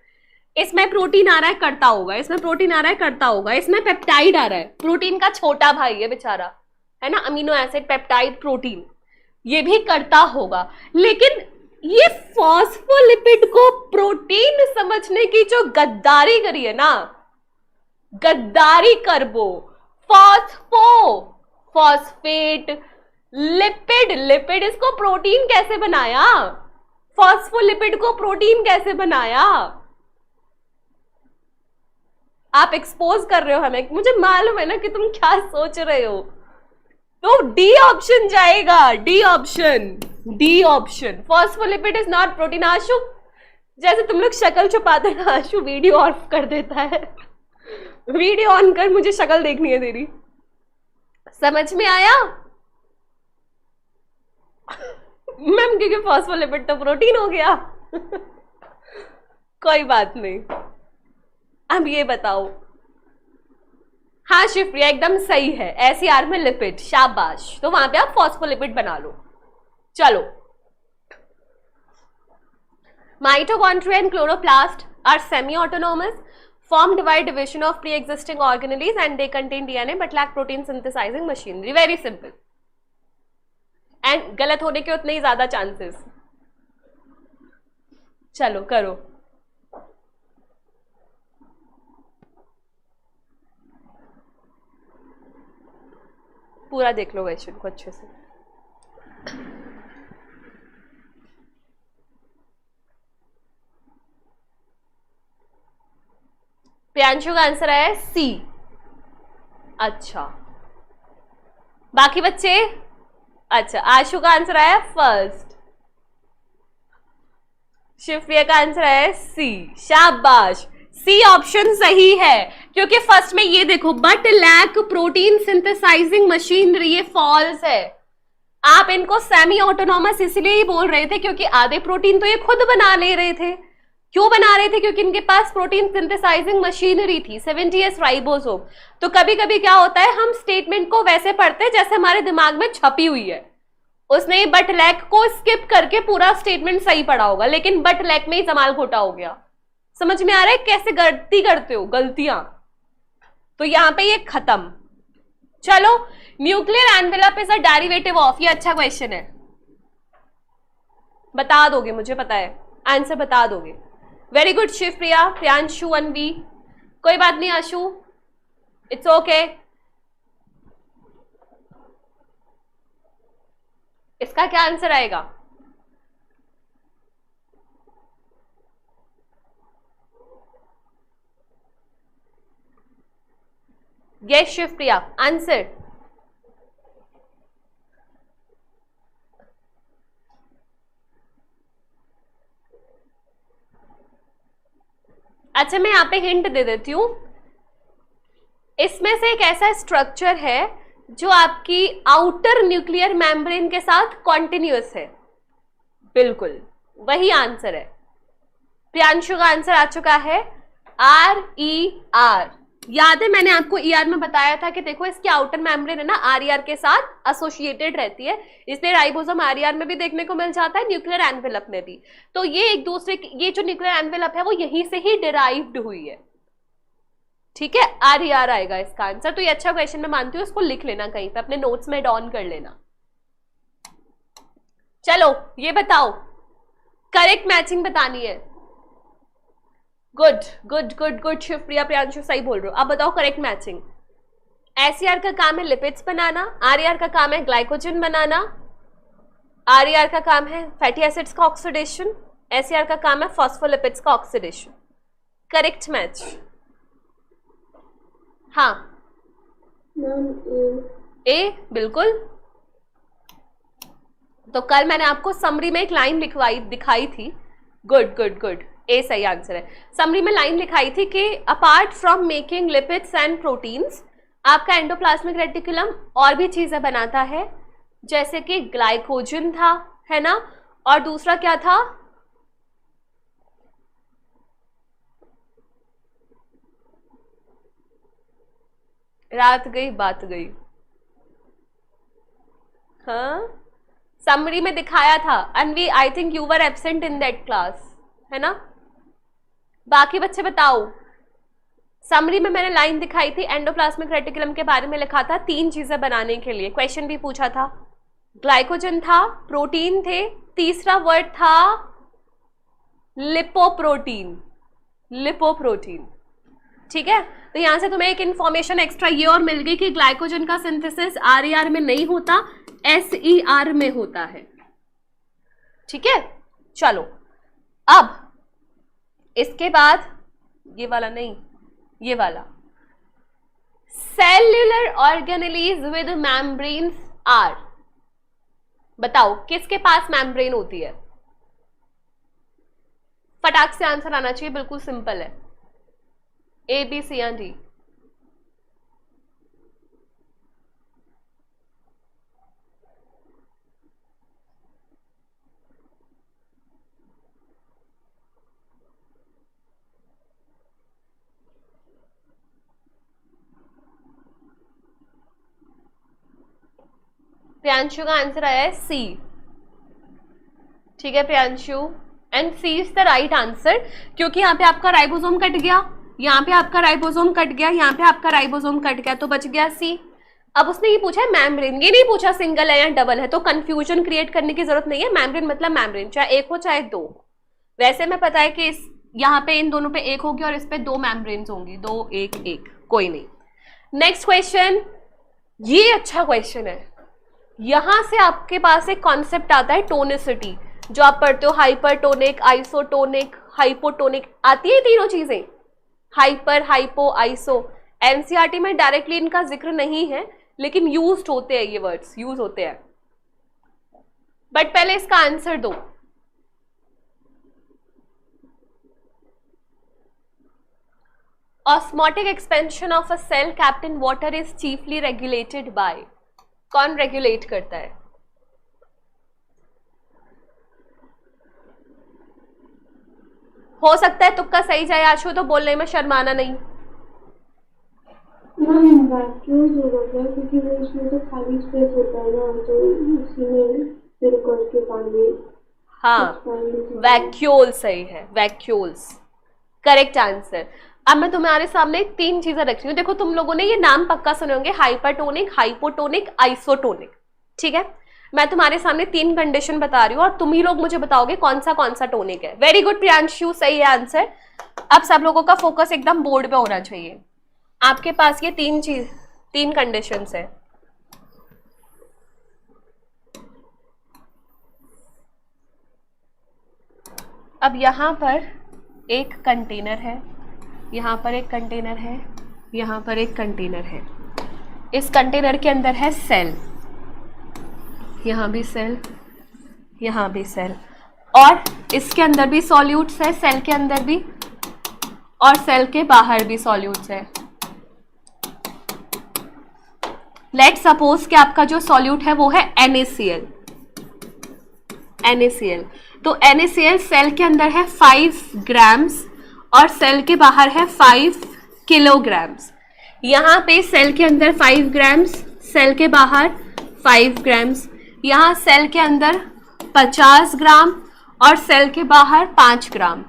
इसमें प्रोटीन आ रहा है, करता होगा, इसमें प्रोटीन आ रहा है, करता होगा, इसमें पेप्टाइड आ रहा है, प्रोटीन का छोटा भाई है बेचारा, है ना, अमीनो एसिड, पेप्टाइड, प्रोटीन, ये भी करता होगा। लेकिन ये फॉस्फोलिपिड को प्रोटीन समझने की जो गद्दारी करी है ना, गद्दारी करबो, फॉस्फो, फॉस्फेट, लिपिड, लिपिड, इसको प्रोटीन कैसे बनाया? फॉस्फोलिपिड को प्रोटीन कैसे बनाया? आप एक्सपोज कर रहे हो हमें, मुझे मालूम है ना कि तुम क्या सोच रहे हो। तो डी ऑप्शन जाएगा, D option, D option. Phospholipid is not protein. Ashu, जैसे तुम लोग शक्ल छुपाते हैं, आशु वीडियो ऑफ कर देता है। वीडियो ऑन कर, मुझे शक्ल देखनी है तेरी। समझ में आया? मैम क्योंकि फॉस्फोलिपिड तो प्रोटीन हो गया। कोई बात नहीं। अब ये बताओ। हाँ शिवप्रिया एकदम सही है, SER में लिपिड, शाबाश। तो वहां पे आप फॉस्फोलिपिड बना लो। चलो, mitochondria and chloroplast are semi autonomous, formed by division of pre-existing organelles and they contain DNA but lack protein synthesizing machinery. Very simple. And गलत होने के उतने ही ज्यादा चांसेस। चलो करो। पूरा देख लो क्वेश्चन को अच्छे से। प्रियांशु का आंसर है सी। अच्छा, बाकी बच्चे? अच्छा, आशु का आंसर है फर्स्ट, शिवप्रिया का आंसर है सी। शाबाश, सी ऑप्शन सही है। क्योंकि फर्स्ट में ये देखो, but lack protein synthesising machinery, ये फॉल्स है। आप इनको सेमी ऑटोनॉमस इसलिए ही बोल रहे थे क्योंकि आधे प्रोटीन तो ये खुद बना ले रहे थे। क्यों बना रहे थे? क्योंकि इनके पास प्रोटीन सिंथेसाइजिंग मशीनरी थी, 70S राइबोसोम। तो कभी कभी क्या होता है, हम स्टेटमेंट को वैसे पढ़ते हैं जैसे हमारे दिमाग में छपी हुई है। उसने बट लैक को स्किप करके पूरा स्टेटमेंट सही पढ़ा होगा, लेकिन बट लैक में ही जमाल खोटा हो गया। समझ में आ रहा है कैसे गलती करते हो, गलतियां। तो यहां पे ये खत्म। चलो, nuclear envelope is a derivative of, ये अच्छा क्वेश्चन है। बता दोगे, मुझे पता है आंसर बता दोगे। Very good Shivpriya, Priyanshu 1B। कोई बात नहीं आशु, इट्स ओके। इसका क्या आंसर आएगा? Yes Shivpriya, answer. अच्छा मैं यहाँ पे हिंट दे देती हूँ, इसमें से एक ऐसा स्ट्रक्चर है जो आपकी आउटर न्यूक्लियर मेम्ब्रेन के साथ कॉन्टिन्यूअस है। बिल्कुल वही आंसर है। प्रियांशु का आंसर आ चुका है RER। याद है मैंने आपको ER में बताया था कि देखो इसकी आउटर मेम्ब्रेन है ना RER के साथ एसोसिएटेड रहती है, इसलिए राइबोसोम RER में भी देखने को मिल जाता है, न्यूक्लियर एनवेलप में भी। तो ये एक दूसरे, ये जो न्यूक्लियर एनवेलप है वो यहीं से ही डिराइव्ड हुई है। ठीक है, RER आएगा इसका आंसर। तो ये अच्छा क्वेश्चन मैं मानती हूँ, इसको लिख लेना कहीं पे, अपने नोट्स में डॉन कर लेना। चलो ये बताओ, करेक्ट मैचिंग बतानी है। Good good good good, Shivpriya Priyanshu सही बोल रहे हो। अब बताओ करेक्ट मैचिंग। SER का काम है लिपिड्स बनाना, RER का काम है ग्लाइकोजन बनाना, RER का काम है फैटी एसिड्स का ऑक्सीडेशन, SER का काम है फॉस्फोलिपिड्स का ऑक्सीडेशन। Correct match. हाँ मैम ए बिल्कुल। तो कल मैंने आपको समरी में एक लाइन दिखाई थी। गुड गुड गुड, ए सही आंसर है। समरी में लाइन लिखाई थी कि apart from making lipids and proteins, आपका एंडोप्लाज्मिक रेटिकुलम और भी चीजें बनाता है, जैसे कि ग्लाइकोजन था, है ना, और दूसरा क्या था, रात गई बात गई। हाँ समरी में दिखाया था, Anvi I think you were absent in that class, है ना। बाकी बच्चे बताओ, समरी में मैंने लाइन दिखाई थी, एंडोप्लाज्मिक रेटिकुलम के बारे में लिखा था 3 चीजें बनाने के लिए, क्वेश्चन भी पूछा था, ग्लाइकोजन था, प्रोटीन थे, तीसरा वर्ड था लिपोप्रोटीन। लिपोप्रोटीन, ठीक है। तो यहां से तुम्हें एक इंफॉर्मेशन एक्स्ट्रा ये और मिल गई कि ग्लाइकोजन का सिंथेसिस RER में नहीं होता, SER में होता है। ठीक है, चलो अब इसके बाद ये वाला नहीं, ये वाला, cellular organelles with membranes are. बताओ किसके पास मेम्ब्रेन होती है? फटाक से आंसर आना चाहिए, बिल्कुल सिंपल है, A B C या D। प्रियांशु का आंसर आया है C। ठीक है Priyanshu, and C is the right answer, क्योंकि यहाँ पे आपका राइबोसोम कट गया, यहाँ पे आपका राइबोसोम कट गया, यहाँ पे आपका राइबोसोम कट गया, तो बच गया C। अब उसने ये पूछा है मेम्ब्रेन, ये नहीं पूछा सिंगल है या डबल है, तो कंफ्यूजन क्रिएट करने की जरूरत नहीं है। मेम्ब्रेन मतलब मेम्ब्रेन, चाहे एक हो चाहे 2। वैसे में पता है कि इस यहाँ पे इन दोनों पे 1 होगी और इस पे 2 मेम्ब्रेन्स होंगी, 2 1 1, कोई नहीं। नेक्स्ट क्वेश्चन, ये अच्छा क्वेश्चन है। यहां से आपके पास एक कॉन्सेप्ट आता है टोनिसिटी, जो आप पढ़ते हो हाइपरटोनिक, आइसोटोनिक, हाइपोटोनिक, आती है तीनों चीजें, हाइपर, हाइपो, आइसो। एनसीईआरटी में डायरेक्टली इनका जिक्र नहीं है, लेकिन यूज्ड होते हैं, ये वर्ड्स यूज होते हैं। बट पहले इसका आंसर दो। Osmotic expansion of a cell kept in water is chiefly regulated by, कौन रेगुलेट करता है? हो सकता है तुक्का सही जाए आशु, तो बोलने में शर्माना नहीं। मैम वैक्यूम होगा क्या, क्योंकि वो उसमें तो खाली स्पेस होता है ना, तो उसी में फिर करके पानी। हाँ वैक्यूल सही है, वैक्यूल्स करेक्ट आंसर। अब मैं तुम्हारे सामने 3 चीजें रख रही हूँ, देखो तुम लोगों ने ये नाम पक्का सुने होंगे, हाइपरटोनिक, हाइपोटोनिक, आइसोटोनिक। ठीक है, मैं तुम्हारे सामने 3 कंडीशन बता रही हूँ और तुम ही लोग मुझे बताओगे कौन सा टोनिक है। वेरी गुड प्रियांशु, सही है आंसर। अब सब लोगों का फोकस एकदम बोर्ड पे होना चाहिए। आपके पास ये 3 कंडीशंस है। अब यहां पर एक कंटेनर है, यहाँ पर एक कंटेनर है, यहाँ पर एक कंटेनर है। इस कंटेनर के अंदर है सेल, यहाँ भी सेल, यहाँ भी सेल, और इसके अंदर भी सॉल्यूट्स है, सेल के अंदर भी, और सेल के बाहर भी सॉल्यूट्स है। लेट सपोज कि आपका जो सॉल्यूट है वो है NaCl। NaCl, तो NaCl सेल के अंदर है 5 ग्राम्स और सेल के बाहर है 5 किलोग्राम्स। यहाँ पे सेल के अंदर 5 ग्राम्स, सेल के बाहर 5 ग्राम्स, यहाँ सेल के अंदर 50 ग्राम और सेल के बाहर 5 ग्राम।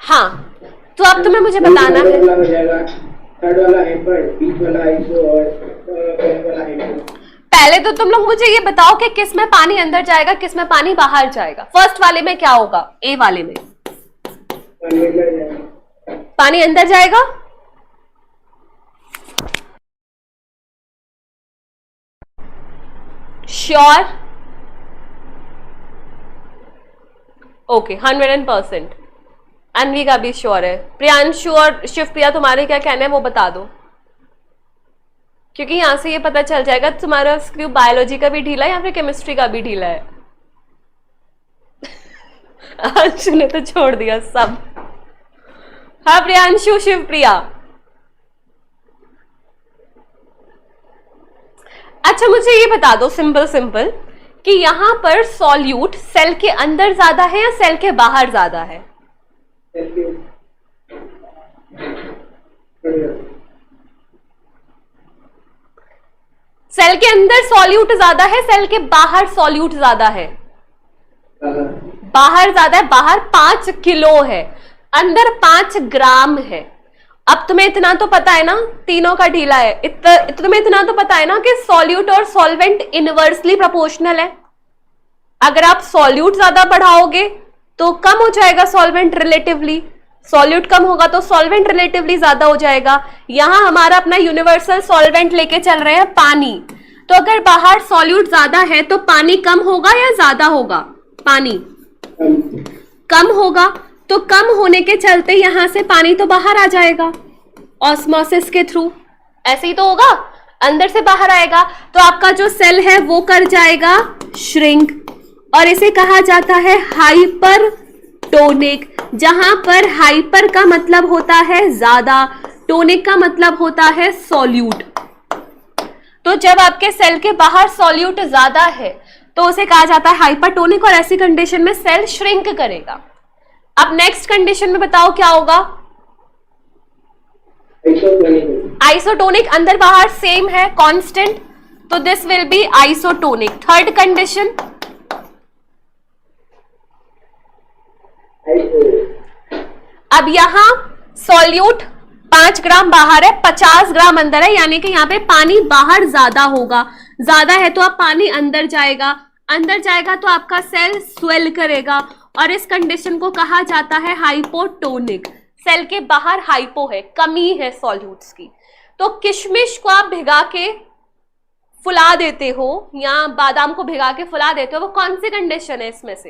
हाँ, तो अब तुम्हें मुझे बताना है, हो जाएगा, थर्ड वाला हाइपर, बीच वाला आइसो और पहले वाला हाइपर। पहले तो तुम लोग मुझे ये बताओ कि किस में पानी अंदर जाएगा, किस में पानी बाहर जाएगा। फर्स्ट वाले में क्या होगा? ए वाले में पानी अंदर जाएगा। श्योर? ओके, 100%। अनवी का भी श्योर है। प्रियांशु और शिवप्रिया तुम्हारे क्या कहना है वो बता दो, क्योंकि यहां से ये पता चल जाएगा तुम्हारा स्क्रू बायोलॉजी का भी ढीला है या फिर केमिस्ट्री का भी ढीला है। अंशु ने तो छोड़ दिया सब। हाँ प्रियांशु, शिवप्रिया। अच्छा मुझे ये बता दो सिंपल सिंपल कि यहां पर सॉल्यूट सेल के अंदर ज्यादा है या सेल के बाहर ज्यादा है? सेल के अंदर सॉल्यूट ज्यादा है, सेल के बाहर सॉल्यूट ज्यादा है? बाहर ज्यादा है। बाहर 5 किलो है, अंदर 5 ग्राम है। अब तुम्हें इतना तो पता है ना, तीनों का ढीला है। तुम्हें इतना तो पता है ना कि सॉल्यूट और सॉल्वेंट इनवर्सली प्रोपोर्शनल है। अगर आप सॉल्यूट ज्यादा बढ़ाओगे तो कम हो जाएगा सॉल्वेंट रिलेटिवली, सॉल्यूट कम होगा तो सॉल्वेंट रिलेटिवली ज्यादा हो जाएगा। यहां हमारा अपना यूनिवर्सल सॉल्वेंट लेके चल रहे हैं पानी, तो अगर बाहर सॉल्यूट ज्यादा है तो पानी कम होगा या ज्यादा होगा? पानी कम होगा, तो कम होने के चलते यहां से पानी तो बाहर आ जाएगा ऑस्मोसिस के थ्रू। ऐसे ही तो होगा, अंदर से बाहर आएगा। तो आपका जो सेल है वो कर जाएगा श्रिंक, और इसे कहा जाता है हाइपरटोनिक, जहां पर हाइपर का मतलब होता है ज्यादा, टोनिक का मतलब होता है सॉल्यूट। तो जब आपके सेल के बाहर सॉल्यूट ज्यादा है तो उसे कहा जाता है हाइपरटोनिक, और ऐसी कंडीशन में सेल श्रिंक करेगा। अब नेक्स्ट कंडीशन में बताओ क्या होगा? आइसोटोनिक, अंदर बाहर सेम है, कांस्टेंट, तो this will be isotonic. Third condition, अब यहां सॉल्यूट 5 ग्राम बाहर है, 50 ग्राम अंदर है, यानी कि यहाँ पे पानी बाहर ज्यादा होगा। ज्यादा है तो अब पानी अंदर जाएगा, अंदर जाएगा तो आपका सेल स्वेल करेगा, और इस कंडीशन को कहा जाता है हाइपोटोनिक। सेल के बाहर हाइपो है, कमी है सॉल्यूट्स की। तो किशमिश को आप भिगा के फुला देते हो या बादाम को भिगा के फुला देते हो, वो कौन सी कंडीशन है इसमें से?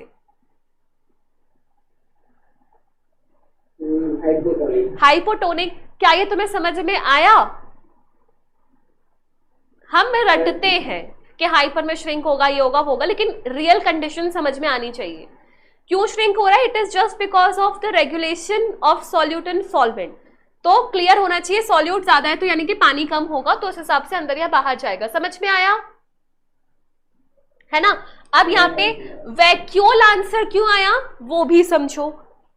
हाइपोटोनिक। क्या ये तुम्हें समझ में आया? हम रटते हैं कि हाइपर में श्रिंक होगा, ये होगा, वो होगा, लेकिन रियल कंडीशन समझ में आनी चाहिए। क्यों श्रिंक हो रहा है? It is just because of the regulation of solute and solvent. तो क्लियर होना चाहिए, सॉल्यूट ज्यादा है तो यानी कि पानी कम होगा, तो उस हिसाब से अंदर या बाहर जाएगा। समझ में आया है ना? अब यहाँ पे वैक्यूल आंसर क्यों आया वो भी समझो।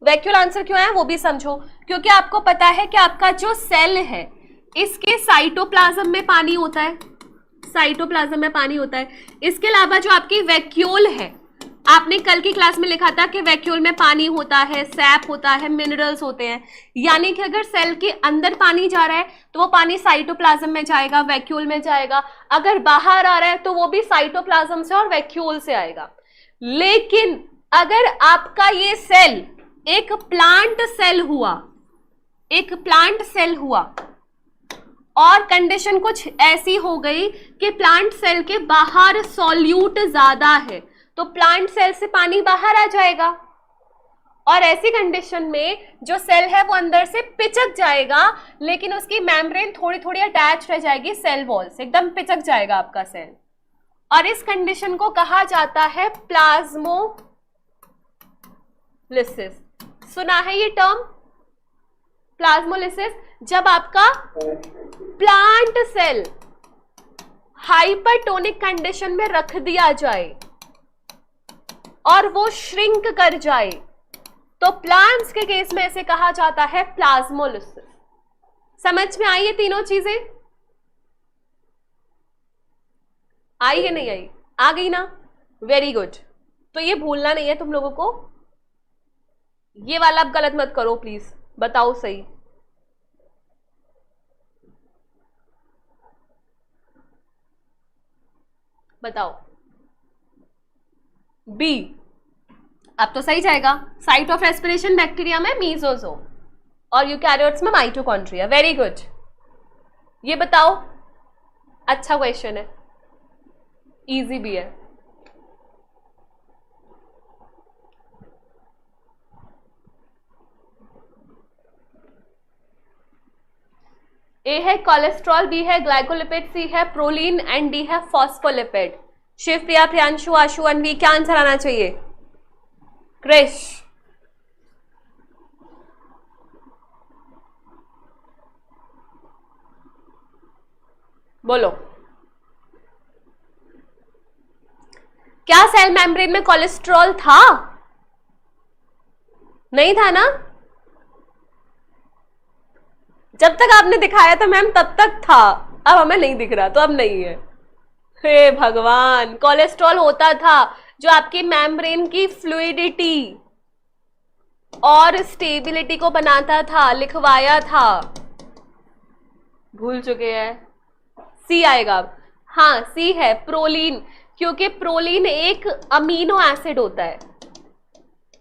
वैक्यूल आंसर क्यों आया वो भी समझो, क्योंकि आपको पता है कि आपका जो सेल है इसके साइटोप्लाज्म में पानी होता है, साइटोप्लाज्म में पानी होता है। इसके अलावा जो आपकी वैक्यूल है, आपने कल की क्लास में लिखा था कि वैक्यूल में पानी होता है, सैप होता है, मिनरल्स होते हैं। यानी कि अगर सेल के अंदर पानी जा रहा है तो वो पानी साइटोप्लाज्म में जाएगा, वैक्यूल में जाएगा। अगर बाहर आ रहा है तो वो भी साइटोप्लाज्म से और वैक्यूल से आएगा। लेकिन अगर आपका ये सेल एक प्लांट सेल हुआ, एक प्लांट सेल हुआ और कंडीशन कुछ ऐसी हो गई कि प्लांट सेल के बाहर सॉल्यूट ज्यादा है, तो प्लांट सेल से पानी बाहर आ जाएगा, और ऐसी कंडीशन में जो सेल है वो अंदर से पिचक जाएगा, लेकिन उसकी मेम्ब्रेन थोड़ी थोड़ी अटैच रह जाएगी सेल वॉल से, एकदम पिचक जाएगा आपका सेल। और इस कंडीशन को कहा जाता है सुना है ये टर्म प्लाज्मोलिसिस? जब आपका प्लांट सेल हाइपरटोनिक कंडीशन में रख दिया जाए और वो श्रिंक कर जाए तो प्लांट्स के केस में ऐसे कहा जाता है प्लाज्मोलिसिस। समझ में आई ये तीनों चीजें? आई या नहीं आई? आ गई ना? Very good. तो ये भूलना नहीं है तुम लोगों को। ये वाला अब गलत मत करो प्लीज, बताओ सही। बताओ। बी। अब तो सही जाएगा। साइट ऑफ रेस्पिरेशन बैक्टीरिया में मीजोजोम और यूकैरियोट्स में माइटोकॉन्ड्रिया। Very good. ये बताओ, अच्छा क्वेश्चन है, इजी भी है। ए है कोलेस्ट्रॉल, बी है ग्लाइकोलिपिड, सी है प्रोलीन एंड डी है फॉस्फोलिपिड। शिव प्रिया, प्रियांशु, आशु, अनवी, क्या आंसर आना चाहिए? क्रिश, बोलो। क्या सेल मेम्ब्रेन में कोलेस्ट्रॉल था? नहीं था ना? जब तक आपने दिखाया था मैम तब तक था, अब हमें नहीं दिख रहा तो अब नहीं है। हे भगवान, कोलेस्ट्रॉल होता था जो आपकी मेम्ब्रेन की फ्लूइडिटी और स्टेबिलिटी को बनाता था, लिखवाया था। भूल चुके हैं? सी आएगा अब। हाँ, सी है प्रोलीन, क्योंकि प्रोलीन एक अमीनो एसिड होता है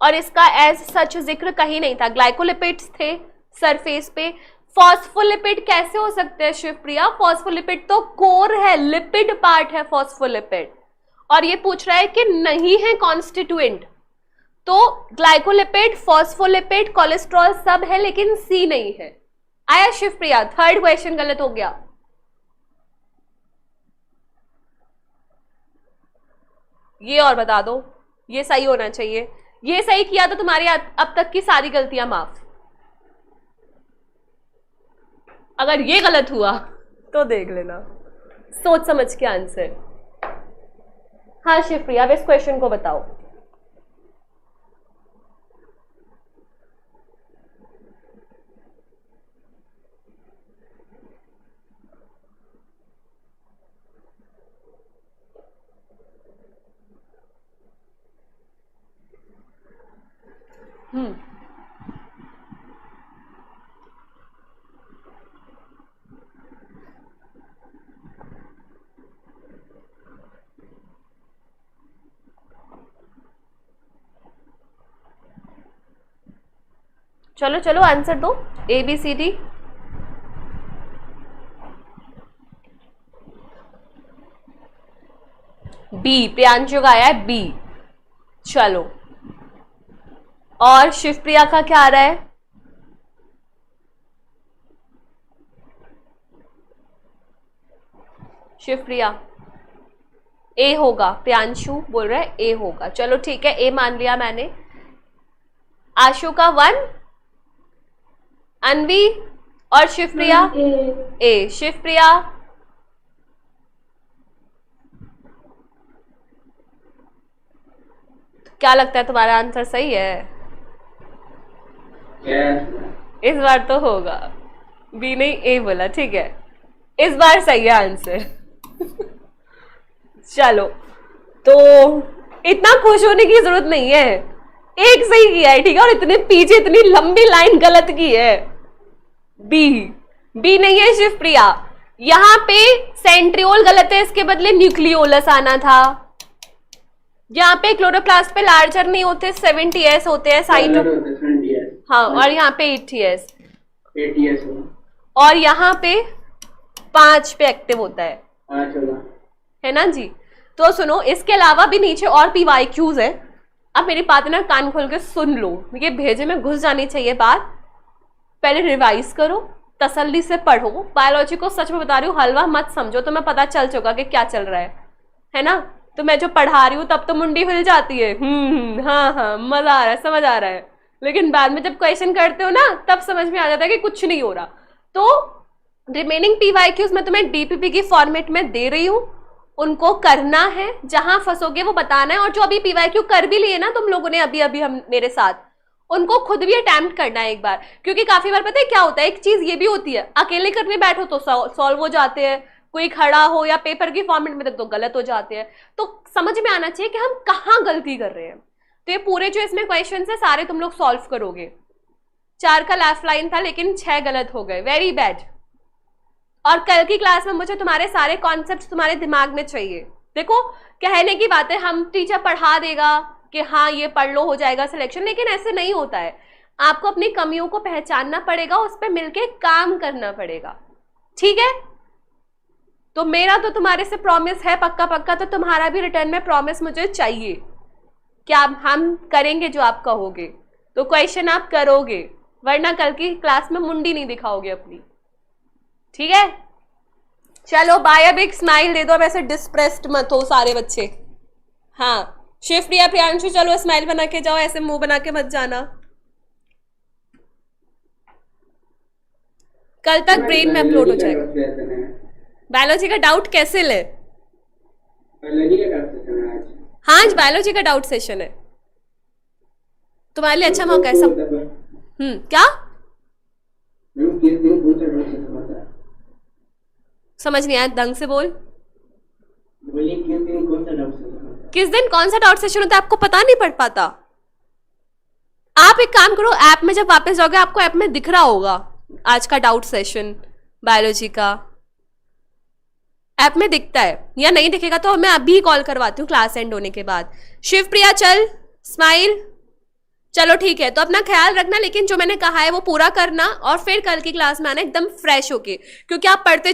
और इसका एज सच जिक्र कहीं नहीं था। ग्लाइकोलिपिड्स थे सरफेस पे। फॉस्फोलिपिड कैसे हो सकते हैं शिवप्रिया? फॉस्फोलिपिड तो कोर है, लिपिड पार्ट है फॉस्फोलिपिड। और ये पूछ रहा है कि नहीं है कॉन्स्टिट्यूएंट, तो ग्लाइकोलिपिड, फॉस्फोलिपिड, कोलेस्ट्रॉल सब है लेकिन सी नहीं है। आया शिवप्रिया? थर्ड क्वेश्चन गलत हो गया। ये और बता दो, ये सही होना चाहिए। ये सही किया तो तुम्हारी अब तक की सारी गलतियां माफ। अगर ये गलत हुआ तो देख लेना, सोच समझ के आंसर। हाँ शिवप्रिया, अब इस क्वेश्चन को बताओ। चलो चलो आंसर दो, A B C D. B, Priyanshu का आया है बी। चलो, और शिवप्रिया का क्या आ रहा है? शिवप्रिया ए होगा, प्रियांशु बोल रहा है ए होगा। चलो ठीक है, ए मान लिया मैंने। आशु का 1, अनवी और शिवप्रिया ए। शिवप्रिया क्या लगता है तुम्हारा आंसर सही है? इस बार तो होगा। बी नहीं ए बोला, ठीक है, इस बार सही है आंसर। चलो, तो इतना खुश होने की जरूरत नहीं है, एक सही किया है, ठीक है, और इतने पीछे इतनी लंबी लाइन गलत की है। बी, बी नहीं है शिवप्रिया। यहां पे सेंट्रियोल गलत है, इसके बदले न्यूक्लियोलस आना था। यहाँ पे क्लोरोप्लास्ट पे लार्जर नहीं होते, 70s होते हैं साइट। हाँ, और यहाँ पे 80s, और यहाँ पे 5 पे एक्टिव होता है ना जी। तो सुनो, इसके अलावा भी नीचे और PYQs है। अब मेरी बात ना कान खोल के सुन लो, ये भेजे में घुस जानी चाहिए बात। पहले रिवाइज करो, तसल्ली से पढ़ो। बायोलॉजी को सच में बता रही हूँ, हलवा मत समझो, तुम्हें पता चल चुका कि क्या चल रहा है ना। तो मैं जो पढ़ा रही हूँ तब तो मुंडी हिल जाती है, हाँ हाँ मजा आ रहा है, समझ आ रहा है, लेकिन बाद में जब क्वेश्चन करते हो ना तब समझ में आ जाता है कि कुछ नहीं हो रहा। तो रिमेनिंग पीवाईक्यूज मैं तुम्हें डीपीपी की फॉर्मेट में दे रही हूँ, उनको करना है, जहां फंसोगे वो बताना है। और जो अभी पीवाईक्यू कर भी लिए ना तुम लोगों ने अभी अभी हम मेरे साथ, उनको खुद भी अटेम्प्ट करना है एक बार, क्योंकि काफी बार पता है क्या होता है, एक चीज ये भी होती है अकेले करने बैठो तो सॉल्व हो जाते हैं, कोई खड़ा हो या पेपर की फॉर्मेट में तो गलत हो जाते हैं। तो समझ में आना चाहिए कि हम कहाँ गलती कर रहे हैं। तो ये पूरे जो इसमें क्वेश्चन है सारे तुम लोग सॉल्व करोगे। 4 का लास्ट लाइन था लेकिन 6 गलत हो गए, वेरी बैड। और कल की क्लास में मुझे तुम्हारे सारे कॉन्सेप्ट तुम्हारे दिमाग में चाहिए। देखो कहने की बात है, हम टीचर पढ़ा देगा कि हाँ ये पढ़ लो हो जाएगा सिलेक्शन, लेकिन ऐसे नहीं होता है। आपको अपनी कमियों को पहचानना पड़ेगा, उस पर मिलके काम करना पड़ेगा, ठीक है। तो मेरा तो तुम्हारे से प्रॉमिस है पक्का पक्का, तो तुम्हारा भी रिटर्न में प्रॉमिस मुझे चाहिए कि आप हम करेंगे जो आप कहोगे, तो क्वेश्चन आप करोगे, वरना कल की क्लास में मुंडी नहीं दिखाओगे अपनी, ठीक है। चलो बाय, अब एक स्माइल दे दो, अब ऐसे डिस्प्रेस्ड मत हो सारे बच्चे। हाँ शिव प्रिया प्रियांशु चलो स्माइल बना के जाओ, ऐसे मुंह बना के मत जाना। कल तक ब्रेन में अपलोड हो जाएगा। बायोलॉजी का डाउट कैसे ले? हाँ आज बायोलॉजी का डाउट सेशन है, तुम्हारे लिए अच्छा मौका है सब। क्या समझ नहीं आया, ढंग से बोल। किस दिन कौन सा डाउट सेशन होता है आपको पता नहीं पड़ पाता? आप एक काम करो, ऐप में जब वापस जाओगे आपको ऐप में दिख रहा होगा आज का डाउट सेशन बायोलॉजी का, ऐप में दिखता है, या नहीं दिखेगा तो मैं अभी कॉल करवाती हूँ क्लास एंड होने के बाद। शिव प्रिया चल स्माइल, चलो ठीक है। तो अपना ख्याल रखना, लेकिन जो मैंने कहा है वो पूरा करना, और फिर कल की क्लास में आना एकदम फ्रेश होके, क्योंकि आप पढ़ते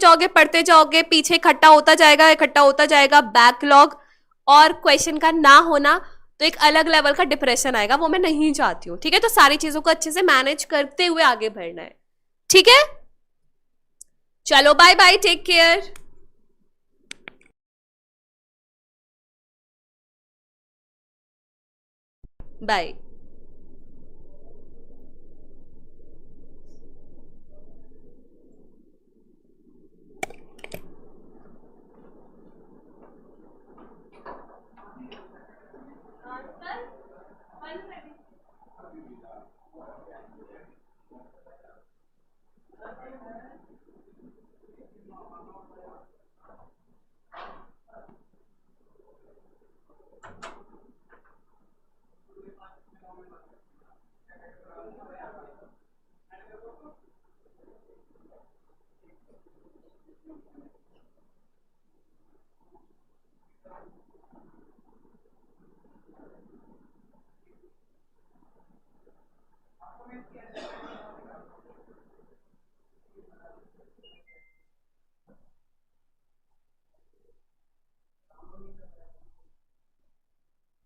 जाओगे पीछे इकट्ठा होता जाएगा बैकलॉग, और क्वेश्चन का ना होना तो एक अलग लेवल का डिप्रेशन आएगा, वो मैं नहीं चाहती हूँ, ठीक है। तो सारी चीजों को अच्छे से मैनेज करते हुए आगे बढ़ना है, ठीक है। चलो bye bye, take care, bye.